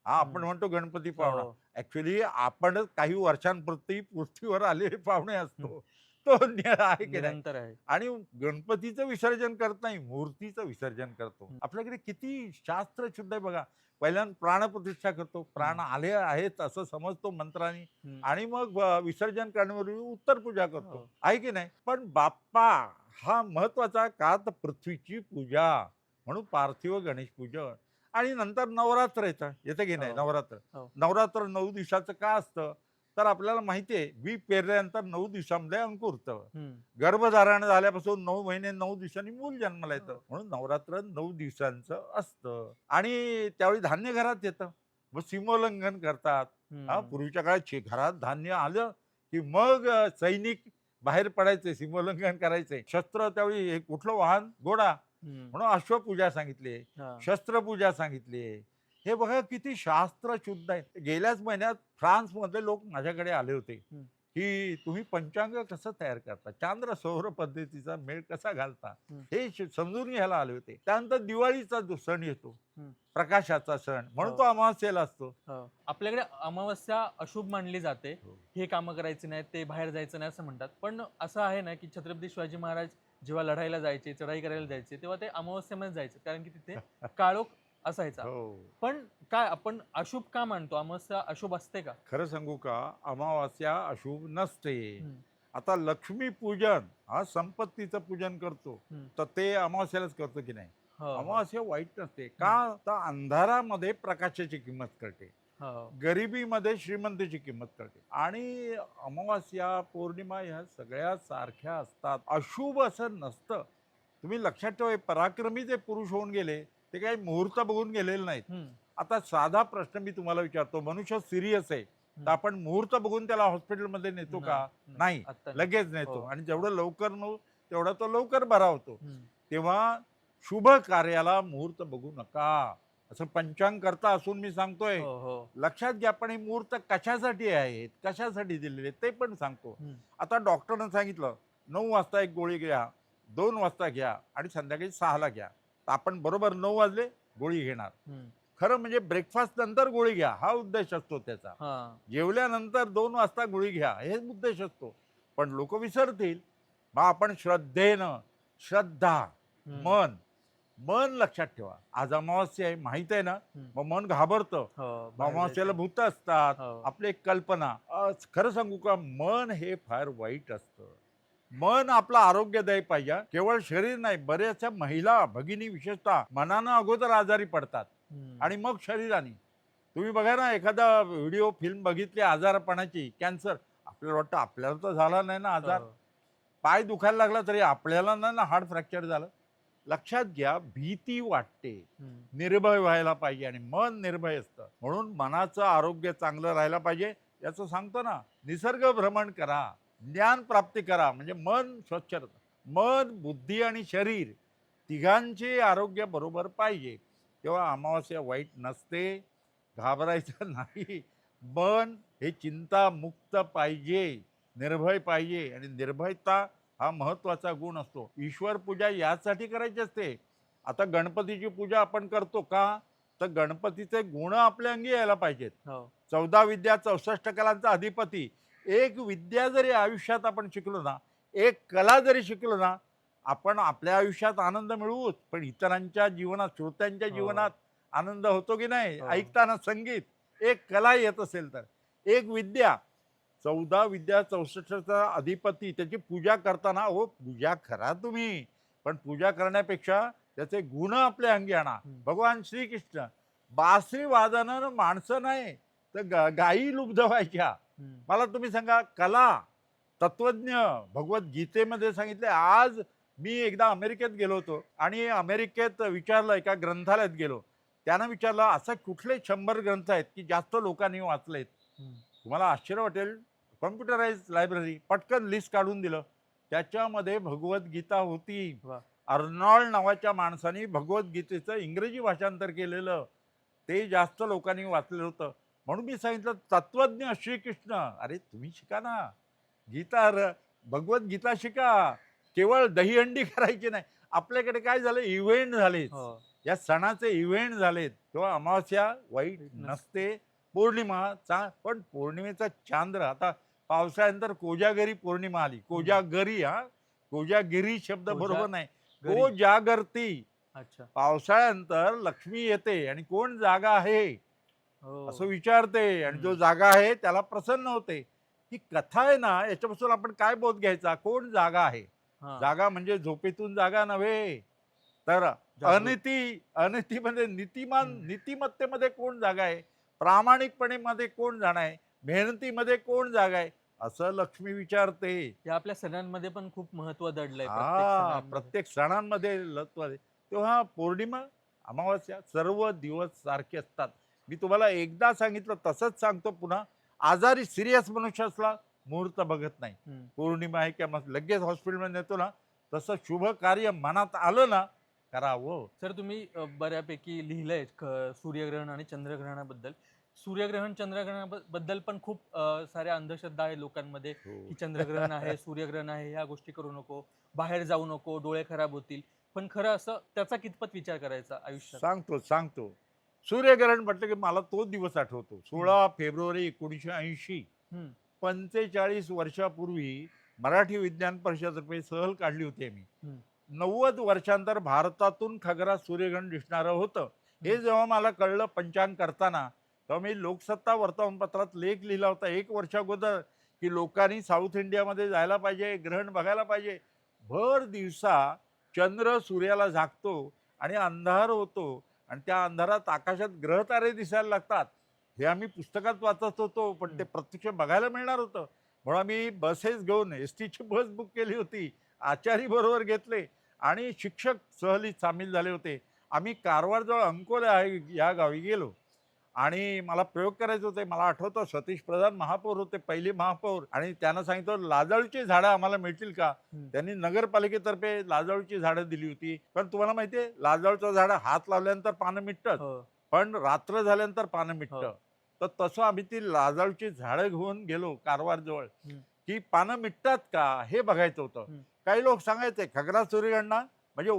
आपण म्हणतो गणपती पाहुणा, ऍक्च्युली आपणच काही वर्षांप्रती पृथ्वीवर आलेले पाहुणे असतो. तो आहे की नाही. आणि गणपतीचं विसर्जन करत नाही, मूर्तीचं विसर्जन करतो. आपल्याकडे किती शास्त्र शुद्ध आहे बघा. पहिल्यांदा प्राणप्रतिष्ठा करतो, प्राण आले आहेत असं समजतो मंत्रांनी, आणि मग विसर्जन करण्यापूर्वी उत्तर पूजा करतो, आहे की नाही. पण बाप्पा हा महत्वाचा का, तर पृथ्वीची पूजा, म्हणून पार्थिव गणेश पूजन. आणि नंतर नवरात्र येतं की नाही हो. नवरात्र. हो. नवरात्र 9 दिवसाचं का असतं? तर आपल्याला माहिती आहे बी पेरल्यानंतर 9 दिवसामध्ये अंकुरतं. हम्म. गर्भधारण झाल्यापासून 9 महिने 9 दिवसांनी मूल जन्माला येतं. हो. म्हणून नवरात्र 9 दिवसांचं असतं आणि त्यावेळी धान्य घरात येतं. मग सीमोल्लंघन करतात. हम्म. पूर्वीच्या काळात घरात धान्य आलं की मग सैनिक बाहेर पडायचे, सीमोल्लंघन करायचे. शस्त्र त्यावेळी हे कुठलं वाहन? घोडा. हम्म. म्हणून अश्वपूजा सांगितली, हा. शस्त्रपूजा सांगितली. हे बघा किती शास्त्र शुद्ध आहे. गेल्याच महिन्यात फ्रान्समधले लोक माझ्याकडे आले होते हम्म. की तुम्ही पंचांग कसं तयार करता, चांद्र सौर पद्धतीचा मेळ कसा घालता, हम्म. हे समजून घ्यायला आले होते. त्यानंतर दिवाळीचा जो सण येतो, हम्म. प्रकाशाचा सण, म्हणून हो. तो अमावास्येला असतो. हो. आपल्याकडे अमावस्या अशुभ मानली जाते. हो. हे कामं करायचे नाहीत, ते बाहेर जायचं नाही असं म्हणतात. पण असं आहे ना की छत्रपती शिवाजी महाराज जेव्हा लढायला जायचे, चढाई करायला जायचे, तेव्हा ते अमावस्येमध्ये जायचे, कारण की तिथे काळोख असायचा. हो. पण काय आपण अशुभ का मानतो? अमावस्या अशुभ असते का? खरं सांगू का, अमावास्या अशुभ नसते. हम्म. आता लक्ष्मी पूजन हा संपत्तीचं पूजन करतो, हम्म. तर ते अमावास्यालाच करतो की नाही? हो, हो. अमावास्या वाईट नसते का? तर अंधारामध्ये प्रकाशाची किंमत कळते, हो. गरिबीमध्ये श्रीमंतीची किंमत कळते. आणि अमावास्या पौर्णिमा ह्या सगळ्या सारख्या असतात, अशुभ असं नसतं. तुम्ही लक्षात ठेवा, हे पराक्रमी जे पुरुष होऊन गेले ते काही मुहूर्त बघून गेलेले नाहीत. हम्म. आता साधा प्रश्न मी तुम्हाला विचारतो, मनुष्य सिरियस आहे तर आपण मुहूर्त बघून त्याला हॉस्पिटलमध्ये नेतो का? नाही, आता लगेच नेतो. हो. आणि जेवढं लवकर नेऊ तेवढा तो लवकर बरा होतो. हम्म. तेव्हा शुभ कार्याला मुहूर्त बघू नका, असं पंचांग करता असून मी सांगतोय. हो, हो. लक्षात घ्या, पण हे मुहूर्त कशासाठी आहेत, कशासाठी दिलेले ते पण सांगतो. हम्म. आता डॉक्टरनं सांगितलं 9 वाजता एक गोळी घ्या, 2 वाजता घ्या आणि संध्याकाळी 6ला घ्या. तर आपण बरोबर 9 वाजले गोळी घेणार. हम्म. खरं म्हणजे ब्रेकफास्ट नंतर गोळी घ्या हा उद्देश असतो त्याचा. हा. जेवल्यानंतर 2 वाजता गोळी घ्या हे उद्देश असतो. पण लोक विसरतील. मग आपण श्रद्धेनं, श्रद्धा, हम्म. मन मन लक्षात ठेवा. आज अमावास्या आहे माहित आहे ना, हम्म. मग मन घाबरतं. हो, बाहेर अमावास्याला जायचं. भूत असतात, हो. आपली एक कल्पना. खरं सांगू का, मन हे फार वाईट असतं. मन आपलं आरोग्यदायी पाहिजे. केवळ शरीर नाही, बऱ्याचशा महिला भगिनी विशेषतः मनानं अगोदर आजारी पडतात हम्म. आणि मग शरीराने. तुम्ही बघा ना, एखादा व्हिडिओ फिल्म बघितली आजारपणाची, कॅन्सर, आपल्याला वाटतं आपल्याला तर झाला नाही ना आजार. हो. पाय दुखायला लागला तरी आपल्याला नाही ना हार्ट फ्रॅक्चर झालं. लक्षात घ्या, भीती वाटते. हम्म. निर्भय व्हायला पाहिजे आणि मन निर्भय असतं. म्हणून मनाचं आरोग्य चांगलं राहायला पाहिजे. याचं सांगतो ना, निसर्ग भ्रमण करा, ज्ञान प्राप्ती करा, म्हणजे मन स्वच्छ राहतं. मन, बुद्धी आणि शरीर तिघांचे आरोग्य बरोबर पाहिजे. तेव्हा अमावास्या वाईट नसते, घाबरायचं नाही. मन हे चिंतामुक्त पाहिजे, निर्भय पाहिजे. आणि निर्भयता हा महत्वाचा गुण असतो. ईश्वर पूजा यासाठी करायची असते. आता गणपतीची पूजा आपण करतो का? तर गणपतीचे गुण आपल्या अंगी यायला पाहिजेत. हो. 14 विद्या 64 कलांचा अधिपती. एक विद्या जरी आयुष्यात आपण शिकलो ना, एक कला जरी शिकलो ना, आपण आपल्या आयुष्यात आनंद मिळवूच, पण इतरांच्या जीवनात, श्रोत्यांच्या हो. जीवनात आनंद होतो की नाही? हो. ऐकताना संगीत, एक कला येत असेल तर, एक विद्या, 14 विद्या 64चा अधिपती, त्याची पूजा करताना, हो पूजा करा तुम्ही, पण पूजा करण्यापेक्षा त्याचे गुण आपल्या अंगी आणा. भगवान श्रीकृष्ण बासरी वादनानं माणसं नाही तर गायी लुब्ध व्हायच्या. हम्म. मला तुम्ही सांगा, कला, तत्वज्ञ भगवद्गीतेमध्ये सांगितले. आज मी एकदा अमेरिकेत गेलो होतो आणि अमेरिकेत विचारलं, एका ग्रंथालयात गेलो, त्यानं विचारलं असे कुठले 100 ग्रंथ आहेत की जास्त लोकांनी वाचलेत. हम्म. तुम्हाला आश्चर्य वाटेल, कॉम्प्युटराइज लायब्ररी, पटकन लिस्ट काढून दिलं, त्याच्यामध्ये भगवद्गीता होती. वा. अर्नॉल्ड नावाच्या माणसाने भगवद्गीतेचं इंग्रजी भाषांतर केलेलं, ते जास्त लोकांनी वाचलेलं होतं. म्हणून मी सांगितलं, तत्वज्ञ श्रीकृष्ण, अरे तुम्ही शिका ना गीता, भगवद्गीता शिका. केवळ दहीहंडी करायची नाही. आपल्याकडे काय झालं, इव्हेंट झाले, हो. या सणाचे इव्हेंट झालेत. तेव्हा अमावास्या वाईट नसते, पौर्णिमा पण पौर्णिमेचा चांद्र, आता पावसाळ्यानंतर कोजागरी पौर्णिमा आली. कोजागरी, कोजागिरी शब्द बरोबर नाही, गरी. कोजागरती. अच्छा. पावसाळ्यानंतर लक्ष्मी येते आणि कोण जागा आहे हो. असं विचारते, आणि जो जागा आहे त्याला प्रसन्न होते. ही कथा आहे ना, याच्यापासून आपण काय बोध घ्यायचा? कोण जागा आहे? हा. जागा म्हणजे झोपेतून जागा नव्हे, तर जागरूक. अनितीमध्ये हम्म. नीतिमत्तेमध्ये कोण जागा आहे, प्रामाणिकपणेमध्ये कोण जाणं आहे, मेहनतीमध्ये कोण जागा आहे, असं लक्ष्मी विचारते. या आपल्या सणांमध्ये पण खूप महत्व दडलंय प्रत्येक हा, सणांमध्ये. प्रत्येक सणांमध्ये लत्व आहे. तेव्हा पौर्णिमा, अमावास्या सर्व दिवस सारखे असतात. मी तुम्हाला एकदा सांगितलं तसंच सांगतो पुन्हा. आजारी सिरियस मनुष्य असला मुहूर्त बघत नाही. हम्म. पौर्णिमा आहे किंवा मग लगेच हॉस्पिटलमध्ये नेतो ना, तसं शुभ कार्य मनात आलं ना करावं. सर तुम्ही बऱ्यापैकी लिहिलंय सूर्यग्रहण आणि चंद्रग्रहणाबद्दल. सूर्यग्रहण चंद्रग्रहणाबद्दल पण खूप साऱ्या अंधश्रद्धा आहे लोकांमध्ये, हो. की चंद्रग्रहण आहे, सूर्यग्रहण आहे, ह्या गोष्टी करू नको, बाहेर जाऊ नको, डोळे खराब होतील. पण खरं असं त्याचा कितपत विचार करायचा आयुष्यात? सांगतो. सूर्यग्रहण म्हटलं की मला तो दिवस आठवतो. हम्म. 16 फेब्रुवारी 1980. हम्म. 45 वर्षापूर्वी मराठी विज्ञान परिषदेतर्फे सहल काढली होती आम्ही. हम्म. 90 वर्षांतर भारतातून खगरात सूर्यग्रहण दिसणारं होतं. हे हम्म. जेव्हा मला कळलं पंचांग करताना, तेव्हा मी लोकसत्ता वर्तमानपत्रात लेख लिहिला होता 1 वर्ष अगोदर, की लोकांनी साऊथ इंडियामध्ये जायला पाहिजे, ग्रहण बघायला पाहिजे. भर दिवसा चंद्र सूर्याला झाकतो आणि अंधार होतो आणि त्या अंधारात आकाशात ग्रहतारे दिसायला लागतात. हे आम्ही पुस्तकात वाचत होतो, पण ते हम्म. प्रत्यक्ष बघायला मिळणार होतं. म्हणून आम्ही बसेस घेऊन एसटीची बस बुक केली होती. आचारी बरोबर घेतले आणि शिक्षक सहलीत सामील झाले होते. आम्ही कारवारजवळ अंकोले आहे या गावी गेलो आणि मला प्रयोग करायचे होते. मला आठवतं सतीश प्रधान महापौर होते, पहिले महापौर, आणि त्यांना सांगितलं लाजाळूची झाडं आम्हाला मिळतील का? हम्म. त्यांनी नगरपालिकेतर्फे लाजाळूची झाडं दिली होती. पण तुम्हाला माहिती आहे लाजाळूचं झाडं हात लावल्यानंतर पानं मिटतात, हो. पण रात्र झाल्यानंतर पानं हो. मिटतं. तर तसं आम्ही ती लाजाळूची झाडं घेऊन गेलो कारवारजवळ, हम्म. की पानं मिटतात का हे बघायचं होतं. हम्म. काही लोक सांगायचे खगरा सूर्यगणना म्हणजे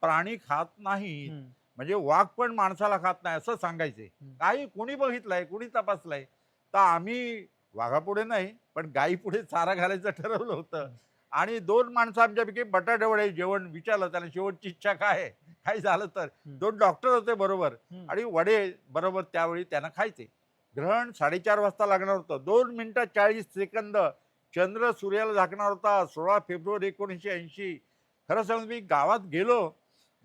प्राणी खात नाहीत, हम्म. म्हणजे वाघ पण माणसाला खात नाही असं सांगायचे. हम्म. काही कुणी बघितलंय, कुणी तपासलंय. तर आम्ही वाघापुढे नाही, पण गाईपुढे चारा घालायचं ठरवलं होतं. हम्म. आणि 2 माणसं आमच्यापैकी बटाटेवडे जेवण विचारलं, त्याला शेवटची इच्छा काय आहे? काही झालं तर. हम्म. 2 डॉक्टर होते बरोबर हम्म. आणि वडे बरोबर त्यावेळी त्यांना खायचे. ग्रहण 4:30 वाजता लागणार होतं. 2 मिनिटं 40 सेकंद चंद्र सूर्याला झाकणार होता. 16 फेब्रुवारी 1980. खरं सांगू मी गावात गेलो,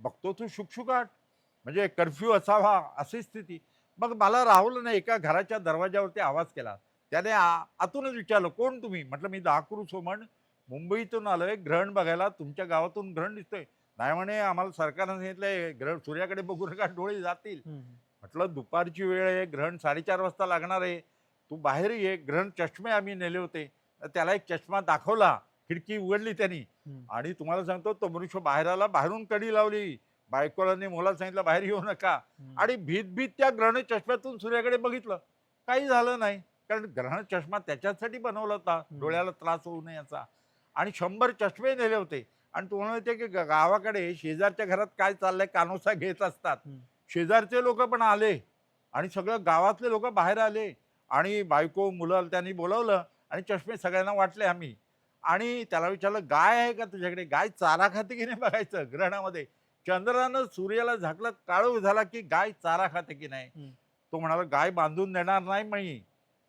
बघतो तो शुकशुकाट. म्हणजे कर्फ्यू असावा अशी स्थिती. मग मला राहुलने एका घराच्या दरवाजावरती आवाज केला. त्याने आतूनच विचारलं, "कोण तुम्ही?" म्हटलं, "मी दाखरू सोमण, मुंबईतून आलोय ग्रहण बघायला. तुमच्या गावातून ग्रहण दिसतोय." नाही म्हणे, "आम्हाला सरकारनं सांगितलंय ग्रहण सूर्याकडे बघू नका, डोळे जातील." हम्म. म्हटलं, "दुपारची वेळ आहे, ग्रहण 4:30 वाजता लागणार आहे. तू बाहेर ये." ग्रहण चष्मे आम्ही नेले होते. तर त्याला एक चष्मा दाखवला. खिडकी उघडली त्यांनी हम्म. आणि तुम्हाला सांगतो तो मनुष्य बाहेर आला. बाहेरून कडी लावली. बायकोला आणि मुलाला सांगितलं, "बाहेर येऊ नका." हम्म. आणि भीत त्या ग्रहण चष्म्यातून सूर्याकडे बघितलं. काही झालं नाही. कारण ग्रहण चष्मा त्याच्यासाठी बनवला होता, डोळ्याला त्रास होऊ नये याचा. आणि 100 चष्मे नेले होते. आणि तुम्हाला माहिती आहे की गावाकडे शेजारच्या घरात काय चाललंय कानोसा घेत असतात. हम्म. शेजारचे लोकं पण आले आणि सगळं गावातले लोकं बाहेर आले आणि बायको, मुलं त्यांनी बोलावलं आणि चष्मे सगळ्यांना वाटले आम्ही. आणि त्याला विचारलं, "गाय आहे का तुझ्याकडे? गाय चारा खाते की नाही बघायचं ग्रहणामध्ये." चंद्रानं सूर्याला झाकलं, काळोख झाला की गाय चारा खाते की नाही. हम्म. तो म्हणाला, "गाय बांधून देणार नाही मी."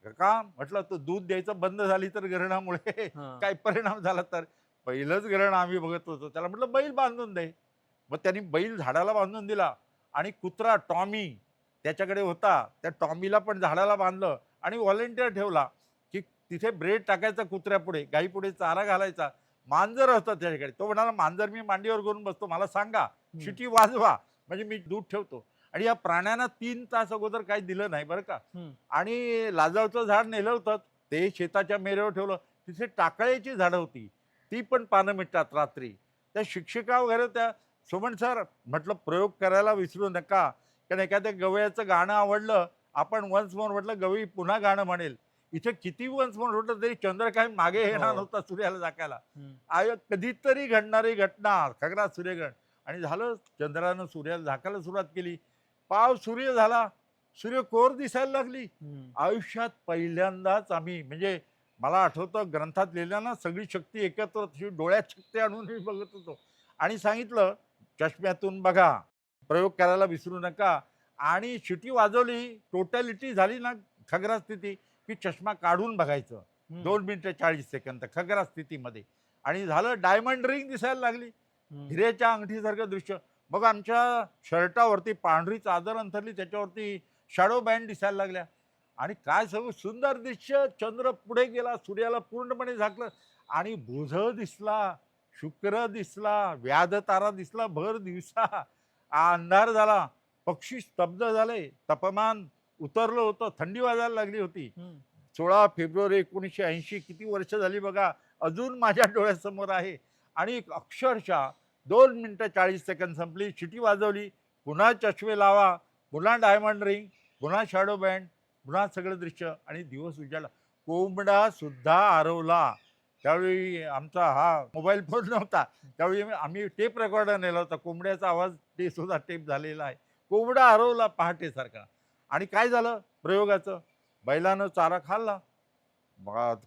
"का?" म्हटलं, "तो दूध द्यायचं बंद झाली तर ग्रहणामुळे हा. काही परिणाम झाला तर." "पहिलंच ग्रहण आम्ही बघत होतो." त्याला म्हटलं, "बैल बांधून दे." मग त्यांनी बैल झाडाला बांधून दिला आणि कुत्रा टॉमी त्याच्याकडे होता. त्या टॉमीला पण झाडाला बांधलं आणि व्हॉलंटिअर ठेवला, की तिथे ब्रेड टाकायचा कुत्र्यापुढे, गाईपुढे चारा घालायचा. मांजर होतं त्याच्याकडे. तो म्हणाला, "मांजर मी मांडीवर घेऊन बसतो. मला सांगा, शिटी वाजवा, म्हणजे मी दूध ठेवतो." आणि या प्राण्यांना 3 तास अगोदर काही दिलं नाही बरं का. हम्म. आणि लाजळचं झाड नेलं होतं. ते शेताच्या मेऱ्यावर ठेवलं. तिथे टाकळ्याची झाडं होती. ती पण पानं मिळतात रात्री. त्या शिक्षिका वगैरे त्या, "सुमन सर," म्हटलं, "प्रयोग करायला विसरू नका." कारण एखाद्या गवळ्याचं गाणं आवडलं, आपण वन्स मोर म्हटलं, गवळी पुन्हा गाणं म्हणेल. इथे किती वन्स मोर म्हटलं तरी चंद्र काही मागे येणार हो. नव्हता सूर्याला झाकायला. हम्म. कधीतरी घडणारी घटना खगरात सूर्यग्रहण. आणि झालं, चंद्रानं सूर्याला झाकायला सुरुवात केली. पाव सूर्य झाला, सूर्य कोर दिसायला लागली. हम्म. आयुष्यात पहिल्यांदाच आम्ही, म्हणजे मला आठवतं ग्रंथात लिहिलं ना, सगळी शक्ती एकत्र तशी डोळ्यात शक्ती आणून मी बघत होतो आणि सांगितलं, "चष्म्यातून बघा, प्रयोग करायला विसरू नका." आणि शिटी वाजवली, टोटॅलिटी झाली ना खगरा स्थिती, की चष्मा काढून बघायचं. हम्म. 2 मिनिटं 40 सेकंद खगरा स्थितीमध्ये. आणि झालं, डायमंड रिंग दिसायला लागली. हम्म. हिऱ्याच्या अंगठीसारखं दृश्य. मग आमच्या शर्टावरती पांढरी चादर अंथरली, त्याच्यावरती शॅडो बँड दिसायला लागल्या आणि काय सगळं सुंदर दृश्य. चंद्र पुढे गेला, सूर्याला पूर्णपणे झाकलं आणि बुध दिसला, शुक्र दिसला, व्याध तारा दिसला भर दिवसा. अंधार झाला, पक्षी स्तब्ध झाले, तापमान उतरलं होतं, थंडी वाजायला लागली होती. 16 फेब्रुवारी 1980, किती वर्ष झाली बघा, अजून माझ्या डोळ्यासमोर आहे. आणि अक्षरशः 2 मिनिटं 40 सेकंद संपली, शिटी वाजवली, पुन्हा चष्मे लावा, पुन्हा डायमंड रिंग, पुन्हा शॅडो बँड, पुन्हा सगळं दृश्य आणि दिवस उजाडला. कोंबडा सुद्धा हरवला. त्यावेळी आमचा हा मोबाईल फोन नव्हता, त्यावेळी आम्ही टेप रेकॉर्डर नेला होता. कोंबड्याचा आवाज ते सुद्धा टेप झालेला आहे. कोंबडा हरवला पहाटेसारखा. आणि काय झालं प्रयोगाचं, बैलानं चारा खाल्ला,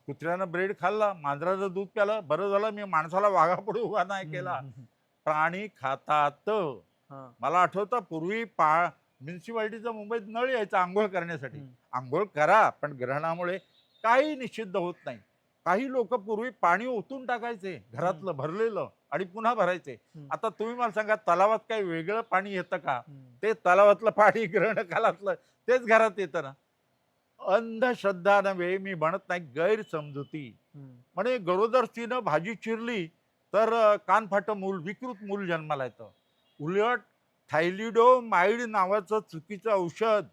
कुत्र्यानं ब्रेड खाल्ला, मांजराचं दूध प्यालं. बरं झालं मी माणसाला वाघापुढे उभा नाही केला. प्राणी खातात. मला आठवतं पूर्वी म्युन्सिपाल्टीचा मुंबईत नळ यायचा आंघोळ करण्यासाठी. आंघोळ करा, पण ग्रहणामुळे काही निषिद्ध होत नाही. काही लोक पूर्वी पाणी ओतून टाकायचे घरातलं भरलेलं आणि पुन्हा भरायचे. आता तुम्ही मला सांगा, तलावात काही वेगळं पाणी येतं का? ते तलावातलं पाणी ग्रहण कालातलं तेच घरात येतं ना. अंधश्रद्धा नव्हे, मी म्हणत नाही, गैरसमजुती. म्हणे गरोदर स्त्रीनं भाजी चिरली तर कानफाटं मूल, विकृत मूल जन्माला येतं. उलट थायलिडोमाइड नावाचं चुकीचं औषध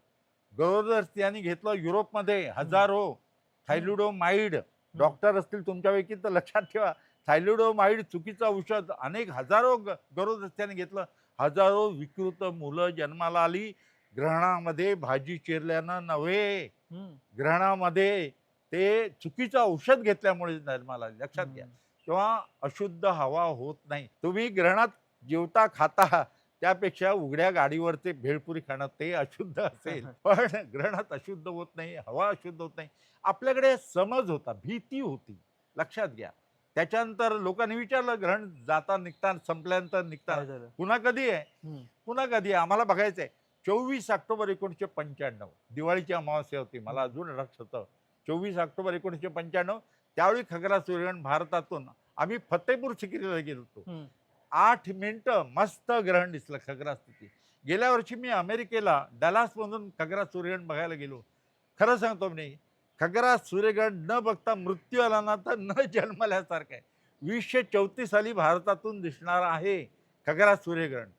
गरोदर स्त्रियांनी घेतलं. युरोपमध्ये हजारो थायलिडोमाइड, डॉक्टर असतील तुमच्यापैकी तर लक्षात ठेवा, थायलिडोमाइड चुकीचं औषध अनेक हजारो गरोदर स्त्रियांनी घेतलं. हजारो विकृत मुलं जन्माला आली. ग्रहणामध्ये भाजी चिरल्यानं नव्हे, ग्रहणामध्ये ते चुकीचं औषध घेतल्यामुळे जन्माला आली. लक्षात घ्या. तेव्हा अशुद्ध हवा होत नाही. तुम्ही ग्रहणात जेवता खाता त्यापेक्षा उघड्या गाडीवरचे भेळपुरी खाणं ते अशुद्ध असेल, पण ग्रहणात अशुद्ध होत नाही, हवा अशुद्ध होत नाही. आपल्याकडे समज होता, भीती होती. लक्षात घ्या. त्याच्यानंतर लोकांनी विचारलं, ग्रहण जाता निघता संपल्यानंतर निघता पुन्हा कधी आहे, पुन्हा कधी आहे, आम्हाला बघायचंय. 24 ऑक्टोबर 1995 दिवाळीची अमावास्या होती. मला अजून लक्ष होतं. 24 ऑक्टोबर 1995 त्यावेळी खगरा सूर्यग्रहण भारतातून आम्ही फतेपूर सिक्रीला गेलो होतो. 8 मिनिटं मस्त ग्रहण दिसलं खग्रास स्थिती. गेल्या वर्षी मी अमेरिकेला डलासमधून खग्रास सूर्यग्रहण बघायला गेलो. खरं सांगतो मी, खग्रास सूर्यग्रहण न बघता मृत्यू आला ना तर न जन्मल्यासारखं आहे. 2034 साली भारतातून दिसणार आहे खग्रास सूर्यग्रहण.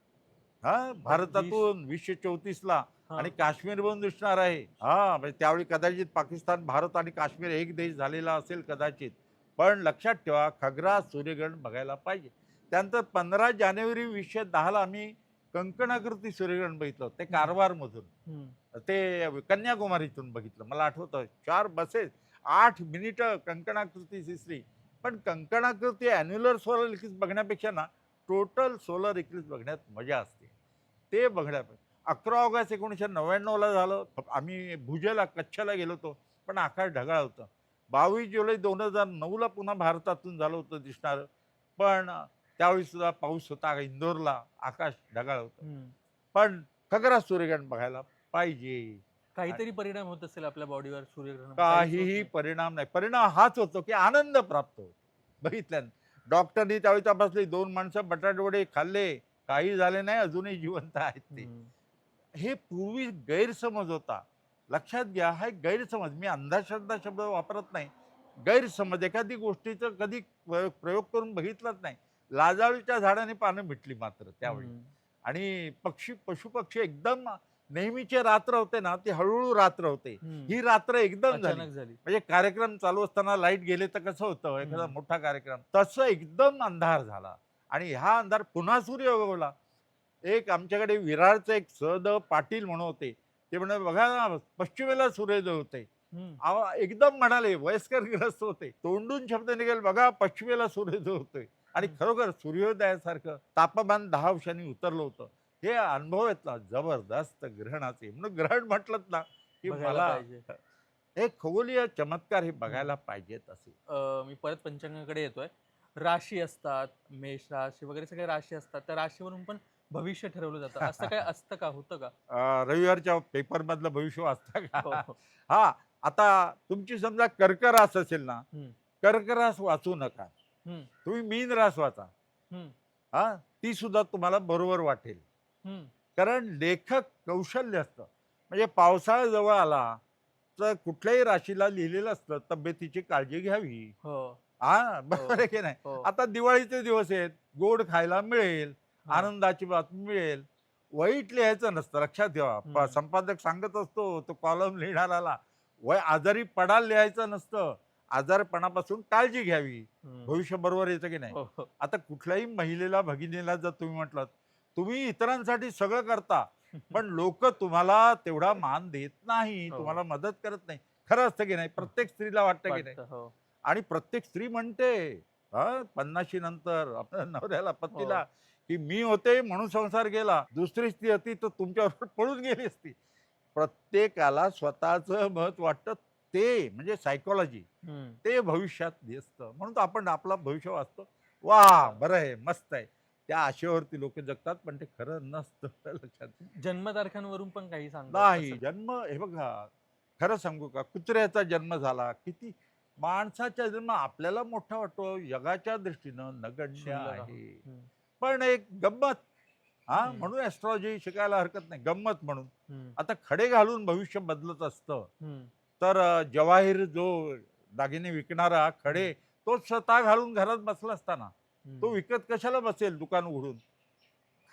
भारतातून 2034ला आणि काश्मीरवरून दिसणार आहे. म्हणजे त्यावेळी कदाचित पाकिस्तान, भारत आणि काश्मीर एक देश झालेला असेल कदाचित. पण लक्षात ठेवा, खग्रास सूर्यग्रहण बघायला पाहिजे. त्यानंतर 15 जानेवारी 2010ला आम्ही कंकणाकृती सूर्यग्रहण बघितलं. ते कारवारमधून, ते कन्याकुमारीतून बघितलं. मला आठवतं 4 बसेस 8 मिनिटं कंकणाकृती दिसली. पण कंकणाकृती अॅन्युलर सोलर इक्लिप्स बघण्यापेक्षा ना टोटल सोलर इक्लिप्स बघण्यात मजा असते. ते बघण्यापेक्षा 11 ऑगस्ट 1999ला झालं. आम्ही भुजेला, कच्छला गेलो होतो, पण आकाश ढगाळ होतं. 22 जुलै 2009ला पुन्हा भारतातून झालं होतं दिसणार, पण त्यावेळी सुद्धा पाऊस होता. इंदोरला आकाश ढगाळ होतं. पण खग्रास सूर्यग्रहण बघायला पाहिजे. काहीतरी परिणाम होत असेल आपल्या बॉडीवर सूर्यग्रहण? काहीही परिणाम नाही. परिणाम हाच होतो की आनंद प्राप्त होतो. बघितल्यानं डॉक्टरनी त्यावेळी तपासली, 2 माणसं बटाटे वडे खाल्ले, काही झाले नाही, अजूनही जिवंत आहेत ते. हे पूर्वी गैरसमज होता. लक्षात घ्या, हा एक गैरसमज. मी अंधश्रद्धा शब्द वापरत नाही. गैरसमज. एखादी गोष्टीचं कधी प्रयोग करून बघितलाच नाही. लाजाळूच्या झाडाने पानं मिटली मात्र त्यावेळी. आणि पशुपक्षी एकदम नेहमीचे रात्र होते ना, ती हळूहळू रात्र होते. ही रात्र एकदम झाली. म्हणजे कार्यक्रम चालू असताना लाईट गेले तर कसं होतं, एखादा मोठा कार्यक्रम, तसं एकदम अंधार झाला. आणि हा अंधार पुन्हा सूर्य उगवला. एक आमच्याकडे विरारचे एक सहदेव पाटील म्हणून होते. ते म्हणे, बघा ना पश्चिमेला सूर्योदय होते. एकदम म्हणाले, वयस्कर ग्रस्त होते, तोंडून शब्द निघेल, बघा पश्चिमेला सूर्योदय होतोय. आणि खरोखर सूर्योदयासारखं तापमान 10 अंशांनी उतरलं होतं. हे अनुभव आहेत ना जबरदस्त ग्रहणाचे. म्हणून ग्रहण म्हटलं ना की मला हे खगोलीय चमत्कार हे बघायला पाहिजेत. असे मी परत पंचांगाकडे येतोय. राशी असतात, मेष राशी वगैरे सगळे राशी असतात. त्या राशीवरून पण भविष्य ठरवलं जातं. असं काय असतं का, होतं का? रविवारच्या पेपर मधलं भविष्य वाचतं का? हा, आता तुमची समजा कर्क रास असेल ना, कर्क रास वाचू नका. तुम्ही मीन रास वाचा. हा ती सुद्धा तुम्हाला बरोबर वाटेल. हम्म. कारण लेखक कौशल्य असतं. म्हणजे पावसाळा जवळ आला तर कुठल्याही राशीला लिहिलेलं असतं तब्येतीची काळजी घ्यावी. हो. हा हो. बरोबर आहे की नाही. हो. आता दिवाळीचे दिवस आहेत, गोड खायला मिळेल, हो. आनंदाची बातमी मिळेल. वाईट लिहायचं नसतं, लक्षात ठेवा. हम्म. संपादक सांगत असतो तो कॉलम लिहिणाऱ्याला, आजारी पडाल लिहायचं नसतं, आजारपणापासून काळजी घ्यावी. हम्म. भविष्य बरोबर येतं की नाही. हो. हो. आता कुठल्याही महिलेला भगिनीला जर तुम्ही म्हटलं तुम्ही इतरांसाठी सगळं करता पण लोक तुम्हाला तेवढा मान देत नाही, हो. तुम्हाला मदत करत नाही. खरं असतं की नाही. प्रत्येक स्त्रीला वाटतं की नाही. वाटतं. हो. आणि प्रत्येक स्त्री म्हणते हा 50शी नंतर आपल्या नवऱ्याला पतीला हो. की मी होते म्हणून संसार गेला, दुसरी स्त्री होती तर तुमच्यावर पळून गेली असती. प्रत्येकाला स्वतःचं मत वाटतं, ते म्हणजे सायकोलॉजी हम्म. ते भविष्यात दिसतं. म्हणून तर आपण आपला भविष्य वाचतो. वा बरं आहे, मस्त आहे. त्या आशेवरती लोक जगतात पण ते खरं नसतं. लक्षात घ्या. जन्मतारखांवरून पण काही सांगतात नाही तसं. जन्म हे बघा, खरं सांगू का, कुत्र्याचा जन्म झाला किती, माणसाचा जन्म आपल्याला मोठा वाटतो, जगाच्या दृष्टीनं नगण्य क्षुल्लक आहोत. आहे. हम्म. पण एक गंमत, हा हम्म. म्हणून ऍस्ट्रॉलॉजी शिकायला हरकत नाही, गंमत म्हणून. हम्म. आता खडे घालून भविष्य बदलत असतं. हम्म. तर जवाहीर जो दागिने विकणारा खडे, तो स्वतः घालून घरात बसला असताना तो हम्म. विकत कशाला बसेल दुकान उघडून?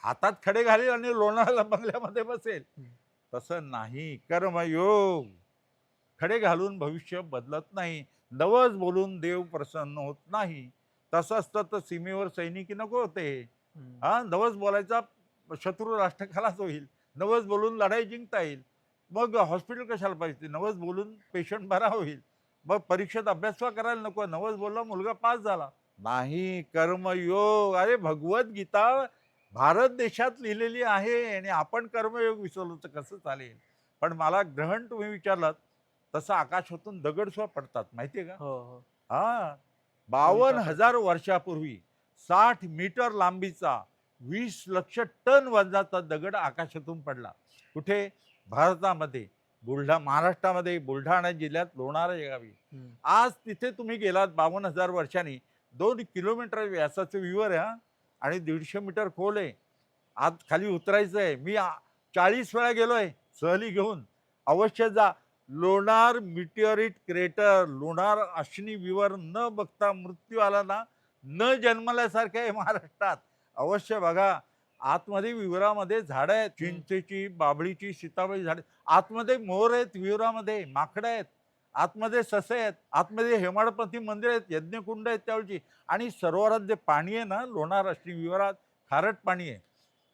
हातात खडे घालेल आणि लोणावळा बंगल्यामध्ये बसेल. हम्म. तसं नाही. कर्मयोग खडे घालून भविष्य बदलत नाही. नवस बोलून देव प्रसन्न होत नाही. तसं असतं तर सीमेवर सैनिकी नको होते. हम्म. हा नवस बोलायचा, शत्रू राष्ट्र खलास होईल. नवस बोलून लढाई जिंकता येईल. मग हॉस्पिटल कशाला पाहिजे? नवस बोलून पेशंट बरा होईल. मग परीक्षेत अभ्यास का करायला नको? नवस बोलला मुलगा पास झाला. नाही, कर्मयोग. अरे भगवद्गीता भारत देशात लिहिलेली आहे आणि आपण कर्मयोग विसरलो तर कसं चालेल? पण मला ग्रहण तुम्ही विचारलात, तसं आकाशातून दगड सुद्धा पडतात माहितीये का? हो. हो. हा उल्का 52,000 वर्षापूर्वी 60 मीटर लांबीचा 20 लक्ष टन वजनाचा दगड आकाशातून पडला. कुठे? भारतामध्ये, महाराष्ट्रामध्ये बुलढाणा जिल्ह्यात लोणारा या गावी. हम्म. आज तिथे तुम्ही गेलात 52,000 वर्षांनी, 2 किलोमीटर व्यासाचं विवर आहे हा, आणि 150 मीटर खोल आहे. आत खाली उतरायचं आहे. मी 40 वेळा गेलोय सहली घेऊन. अवश्य जा. लोणार मिटिओरिट क्रेटर, लोणार अश्नी विवर न बघता मृत्यू आला ना, न जन्मल्यासारखं आहे महाराष्ट्रात. अवश्य बघा. आतमध्ये विवरामध्ये झाडं आहेत, चिंचेची, बाभळीची, सीताफळी झाडे. आतमध्ये मोर आहेत, विवरामध्ये माकडं आहेत, आतमध्ये ससे आहेत, आतमध्ये हेमाडपंथी मंदिर आहेत, यज्ञकुंड आहेत त्यावेळची. आणि सरोवरात जे पाणी आहे ना, लोणार अश्नी विवरात खारट पाणी आहे.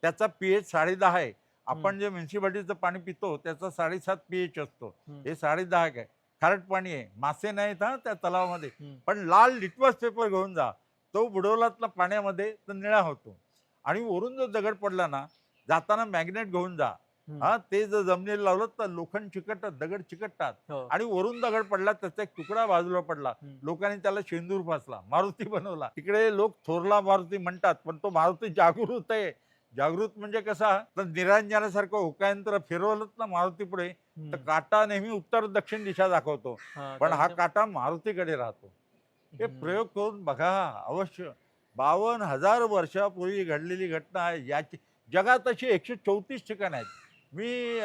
त्याचा पीएच 10.5 आहे. आपण जे म्युन्सिपाल्टीचं पाणी पितो त्याचा 7.5 पीएच असतो. हम्म. हे 10.5 काय खारट पाणी आहे. मासे नाहीत हा त्या तलावामध्ये. हम्म. पण लाल लिटमस पेपर घेऊन जा, तो बुडवलात ना पाण्यामध्ये तर निळा होतो. आणि वरून जो दगड पडला ना, जाताना मॅग्नेट घेऊन जा. हम्म. हा ते जर जमिनीला लावलं तर लोखंड चिकटतात, दगड चिकटतात. हो. आणि वरून दगड पडला, त्याचा एक तुकडा बाजूला पडला, हम्म. लोकांनी त्याला शेंदूर फासला, मारुती बनवला. तिकडे लोक थोरला मारुती म्हणतात, पण तो मारुती जागृत आहे. जागृत म्हणजे कसा, तर निरांजनासारखं होकायंत्र फिरवलं ना मारुती पुढे, तर हम्म. काटा नेहमी उत्तर दक्षिण दिशा दाखवतो, हा, पण हा त्यांच्या- काटा मारुतीकडे राहतो. हे हम्म. प्रयोग करून बघा अवश्य. 52,000 वर्षापूर्वी घडलेली घटना आहे. याची जगात अशी 134 ठिकाणं आहेत. मी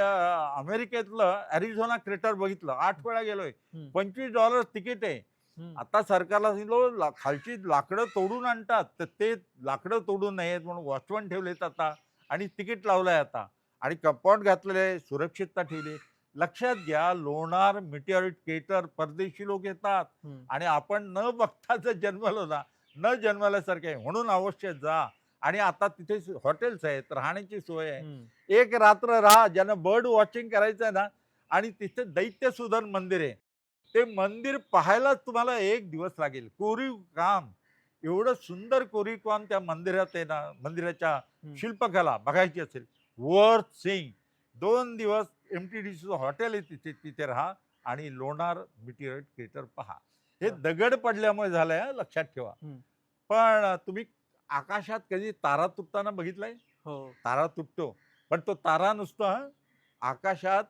अमेरिकेतलं ॲरिझोना क्रेटर बघितलं, 8 वेळा गेलोय. हम्म. $25 तिकीट आहे. हम्म. आता सरकारला सांगितलं खालची लाकडं तोडून आणतात, तर ते लाकडं तोडू नयेत म्हणून वॉचमन ठेवलेत आता, आणि तिकीट लावलंय आता, आणि कंपाऊंड घातलेले, सुरक्षितता ठेवली. लक्षात घ्या, लोणार मिटिओरिट क्रेटर परदेशी लोक येतात, हम्म. आणि आपण न बघता जर जन्मलो ना, न जन्मल्यासारखे आहे. म्हणून अवश्य जा. आणि आता तिथे हॉटेल्स आहेत, राहण्याची सोय आहे. हम्म. एक रात्र राहा, ज्यांना बर्ड वॉचिंग करायचं आहे ना. आणि तिथे दैत्य सुधन मंदिर आहे, ते मंदिर पाहायलाच तुम्हाला 1 दिवस लागेल. कोरीव काम, एवढं सुंदर कोरीव काम त्या मंदिरात आहे ना. मंदिराच्या हम्म. शिल्पकला बघायची असेल, वर्थ सीइंग. 2 दिवस MTDC हॉटेल आहे तिथे, तिथे राहा आणि लोणार मिटिओरिट क्रेटर पहा. हे हा. दगड पडल्यामुळे झालंय हा, लक्षात ठेवा. हम्म. पण तुम्ही आकाशात कधी तारा तुटताना बघितलंय? हो. तारा तुटतो, पण तो तारा नुसता आकाशात,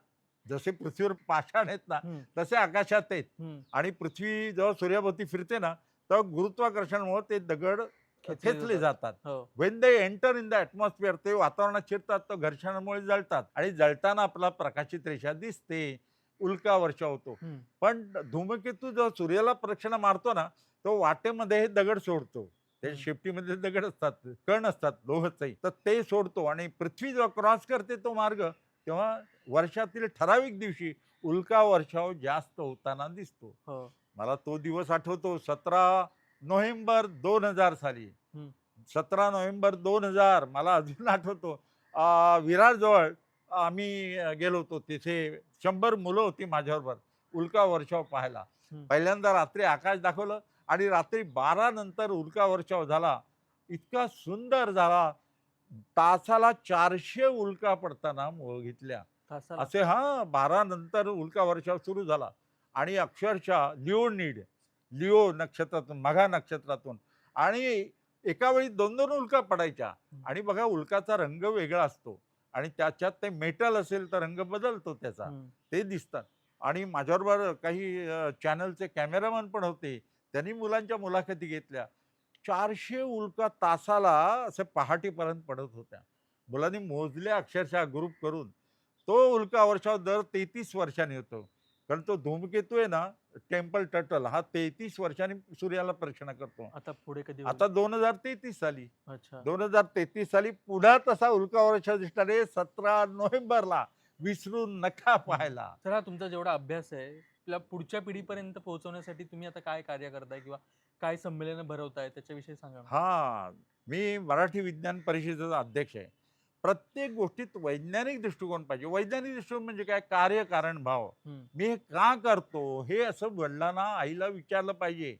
जसे पृथ्वीवर पाषाण आहेत ना, हम्म. तसे आकाशात आहेत. हम्म. आणि पृथ्वी जेव्हा सूर्याभोवती फिरते ना, तेव्हा गुरुत्वाकर्षणामुळे ते दगड खेचले जातात. हो. When they enter in the atmosphere, ते वातावरणात शिरतात तर घर्षणामुळे जळतात आणि जळताना आपला प्रकाशित रेषा दिसते, उल्का वर्षाव होतो. हम्म. पण धूमकेतू जो सूर्याला प्रदक्षिणा मारतो ना, तो वाटेमध्ये हे दगड सोडतो. त्याच्या हम्म. शेपटीमध्ये दगड असतात, कण असतात लोहचंही, तर ते सोडतो आणि पृथ्वी जेव्हा क्रॉस करते तो मार्ग, तेव्हा वर्षातील ठराविक दिवशी उल्का वर्षाव जास्त होताना दिसतो. हो. मला तो दिवस आठवतो, 17 नोव्हेंबर 2000 साली. हम्म. 17 नोव्हेंबर 2000 मला अजून आठवतो. विरारजवळ आम्ही गेलो होतो. तिथे 100 मुलं होती माझ्याबरोबर उल्का वर्षाव पाहायला. हम्म. पहिल्यांदा रात्री आकाश दाखवलं आणि रात्री 12 नंतर उल्का वर्षाव झाला. इतका सुंदर झाला. तासाला 400 उल्का पडताना बघितल्या. तासाला? असे 12 नंतर उल्का वर्षाव सुरू झाला आणि अक्षरशः लिओ नक्षत्रातून, मघा नक्षत्रातून आणि एका वेळी 2-2 उल्का पडायच्या. आणि बघा, उल्काचा रंग वेगळा असतो आणि त्याच्यात ते मेटल असेल तर रंग बदलतो त्याचा, हम्म. ते दिसतात. आणि माझ्याबरोबर काही चॅनलचे कॅमेरामन पण होते, त्यांनी मुलांच्या मुलाखती घेतल्या. 400 उल्का तासाला असे पहाटेपर्यंत पडत होत्या. मुलांनी मोजल्या अक्षरशः ग्रुप करून. तो उल्का वर्षाव दर 33 वर्षांनी होतो. कारण तो धूमकेतू आहे ना, टेम्पल टर्टल, हा 33 वर्षांनी सूर्याला प्रदक्षिणा करतो. आता पुढे कधी होईल? आता 2033 साली, अच्छा. 2033 साली पुन्हा तसा उल्का वर्षाव दिसणार आहे 17 नोव्हेंबरला. विसरू नका पाहायला. तर हा तुमचा जेवढा अभ्यास आहे, आपल्या पुढच्या पिढीपर्यंत पोहोचवण्यासाठी तुम्ही आता काय कार्य करताय किंवा काय संमेलन भरवताय त्याच्याविषयी सांगा ना. हा, मी मराठी विज्ञान परिषदेचा अध्यक्ष आहे. प्रत्येक गोष्टीत वैज्ञानिक दृष्टिकोन पाहिजे. वैज्ञानिक दृष्टिकोन म्हणजे काय? कार्यकारण भाव. हम्म. मी हे का करतो हे असं वडिलांना, आईला विचारलं पाहिजे.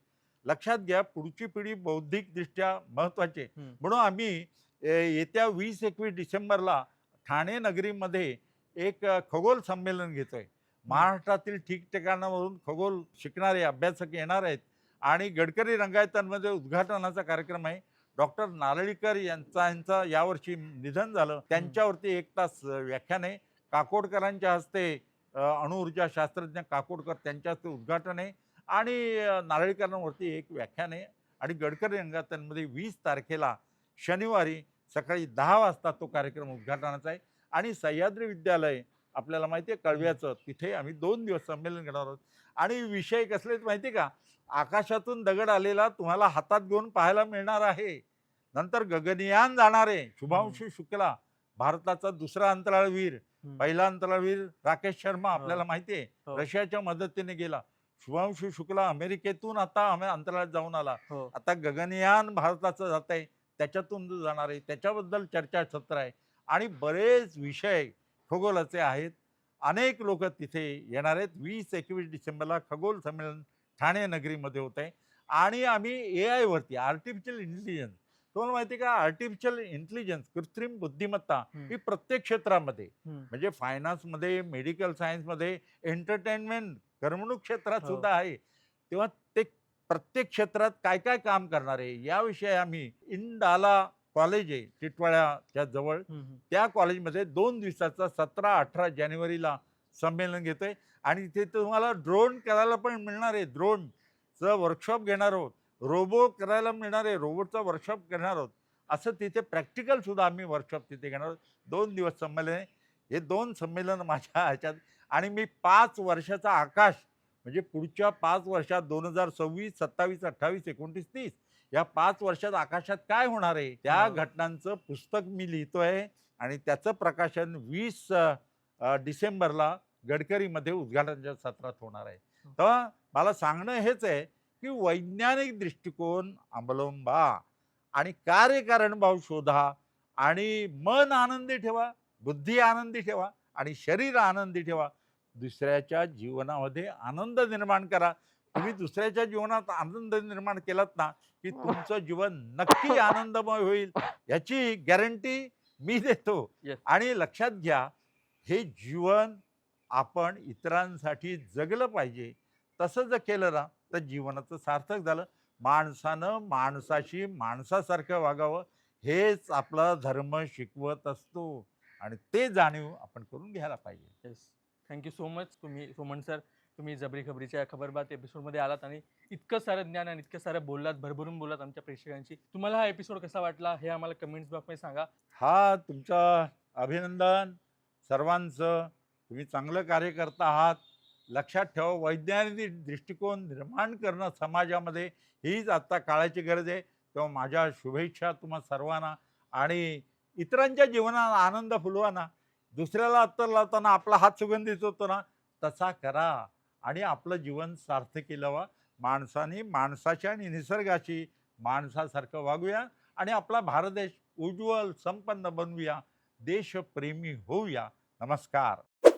लक्षात घ्या, पुढची पिढी बौद्धिकदृष्ट्या महत्वाची आहे. हम्म. म्हणून आम्ही येत्या 20-21 डिसेंबरला ठाणे नगरीमध्ये एक खगोल संमेलन घेतोय. महाराष्ट्रातील ठिकठिकाणावरून खगोल शिकणारे अभ्यासक येणार आहेत आणि गडकरी रंगायतांमध्ये उद्घाटनाचा कार्यक्रम आहे. डॉक्टर नारळीकर यांचा यावर्षी निधन झालं. त्यांच्यावरती 1 तास व्याख्यान आहे. काकोडकरांच्या हस्ते अणुऊर्जा शास्त्रज्ञ काकोडकर त्यांच्या हस्ते उद्घाटन आहे आणि नारळीकरांवरती एक व्याख्यान आहे. आणि गडकरी रंगायतांमध्ये 20 तारखेला शनिवारी सकाळी 10 वाजता तो कार्यक्रम उद्घाटनाचा आहे. आणि सह्याद्री विद्यालय आपल्याला माहिती आहे कळव्याचं, तिथे आम्ही 2 दिवस संमेलन घेणार आहोत. आणि विषय कसले माहिती आहे का? आकाशातून दगड आलेला तुम्हाला हातात घेऊन पाहायला मिळणार आहे. नंतर गगनयान जाणार आहे. शुभांशू शुक्ला, भारताचा दुसरा अंतराळवीर. पहिला अंतराळवीर राकेश शर्मा आपल्याला माहिती आहे, हो. रशियाच्या मदतीने गेला. शुभांशू शुक्ला अमेरिकेतून आता अंतराळात जाऊन आला. हो. आता गगनयान भारताचं जात आहे, त्याच्यातून जो जाणार आहे त्याच्याबद्दल चर्चासत्र आहे. आणि बरेच विषय खगोलाचे आहेत. अनेक लोक तिथे येणार आहेत. 20-21 डिसेंबरला खगोल संमेलन ठाणे नगरीमध्ये होत आहे. आणि आम्ही AI वरती, आर्टिफिशियल इंटेलिजन्स, तुम्हाला माहिती आहे का? आर्टिफिशियल इंटेलिजन्स, कृत्रिम बुद्धिमत्ता ही प्रत्येक क्षेत्रामध्ये, म्हणजे फायनान्समध्ये, मेडिकल सायन्समध्ये, एंटरटेनमेंट, करमणूक क्षेत्रात सुद्धा आहे. तेव्हा ते प्रत्येक क्षेत्रात काय काय काम करणार आहे याविषयी आम्ही इंडाला कॉलेज आहे टिटवाळ्याच्या जवळ, त्या कॉलेजमध्ये 2 दिवसाचा 17-18 जानेवारीला संमेलन घेतोय. आणि तिथे तुम्हाला ड्रोन करायला पण मिळणार आहे. ड्रोनचं वर्कशॉप घेणार आहोत. रोबो करायला मिळणार आहे, रोबोटचा वर्कशॉप घेणार आहोत. असं तिथे प्रॅक्टिकल सुद्धा आम्ही वर्कशॉप तिथे घेणार आहोत. 2 दिवस संमेलन आहे. हे 2 संमेलन माझ्या ह्याच्यात. आणि मी 5 वर्षाचा आकाश, म्हणजे पुढच्या 5 वर्षात 2026, 27, 28, 29, 30 या 5 वर्षात आकाशात काय होणार आहे त्या घटनांचं पुस्तक मी लिहितोय. आणि त्याचं प्रकाशन 20 डिसेंबरला गडकरीमध्ये उद्घाटनाच्या सत्रात होणार आहे. तर मला सांगणं हेच आहे की वैज्ञानिक दृष्टिकोन अवलंबा आणि कार्यकारण भाव शोधा आणि मन आनंदी ठेवा, बुद्धी आनंदी ठेवा आणि शरीर आनंदी ठेवा. दुसऱ्याच्या जीवनामध्ये आनंद निर्माण करा. तुम्ही दुसऱ्याच्या जीवनात आनंद निर्माण केलात ना की तुमचं जीवन नक्की आनंदमय होईल, याची गॅरंटी मी देतो. आणि लक्षात घ्या, हे जीवन आपण इतरांसाठी जगलं पाहिजे. तसं जर केलं ना तर जीवनाचं सार्थक झालं. माणसानं माणसाशी माणसासारखं वागावं, हेच आपला धर्म शिकवत असतो. आणि ते जाणीव आपण करून घ्यायला पाहिजे. Yes, thank you so much. तुम्ही सुमन सर तुम्ही जबरी खबरीच्या खबरबात एपिसोडमध्ये आलात आणि इतकं सारं ज्ञान आणि इतकं सारं बोललात, भरभरून बोललात आमच्या प्रेक्षकांशी. तुम्हाला हा एपिसोड कसा वाटला हे आम्हाला कमेंट्स बॉक्समध्ये सांगा. हा तुमचं अभिनंदन सर्वांचं. तुम्ही चांगलं कार्य करता आहात. लक्षात ठेवा, वैज्ञानिक दृष्टिकोन निर्माण करणं समाजामध्ये हीच आत्ता काळाची गरज आहे. तेव्हा माझ्या शुभेच्छा तुम्हा सर्वांना. आणि इतरांच्या जीवनात आनंद फुलवा ना. दुसऱ्याला अत्तर लावताना आपला हात सुगंधित होतो ना, तसा करा आणि आपलं जीवन सार्थकी लावा. माणसाने माणसाच्या आणि निसर्गाशी माणसासारखं वागूया आणि आपला भारत देश उज्ज्वल संपन्न बनवूया. देशप्रेमी होऊया. नमस्कार.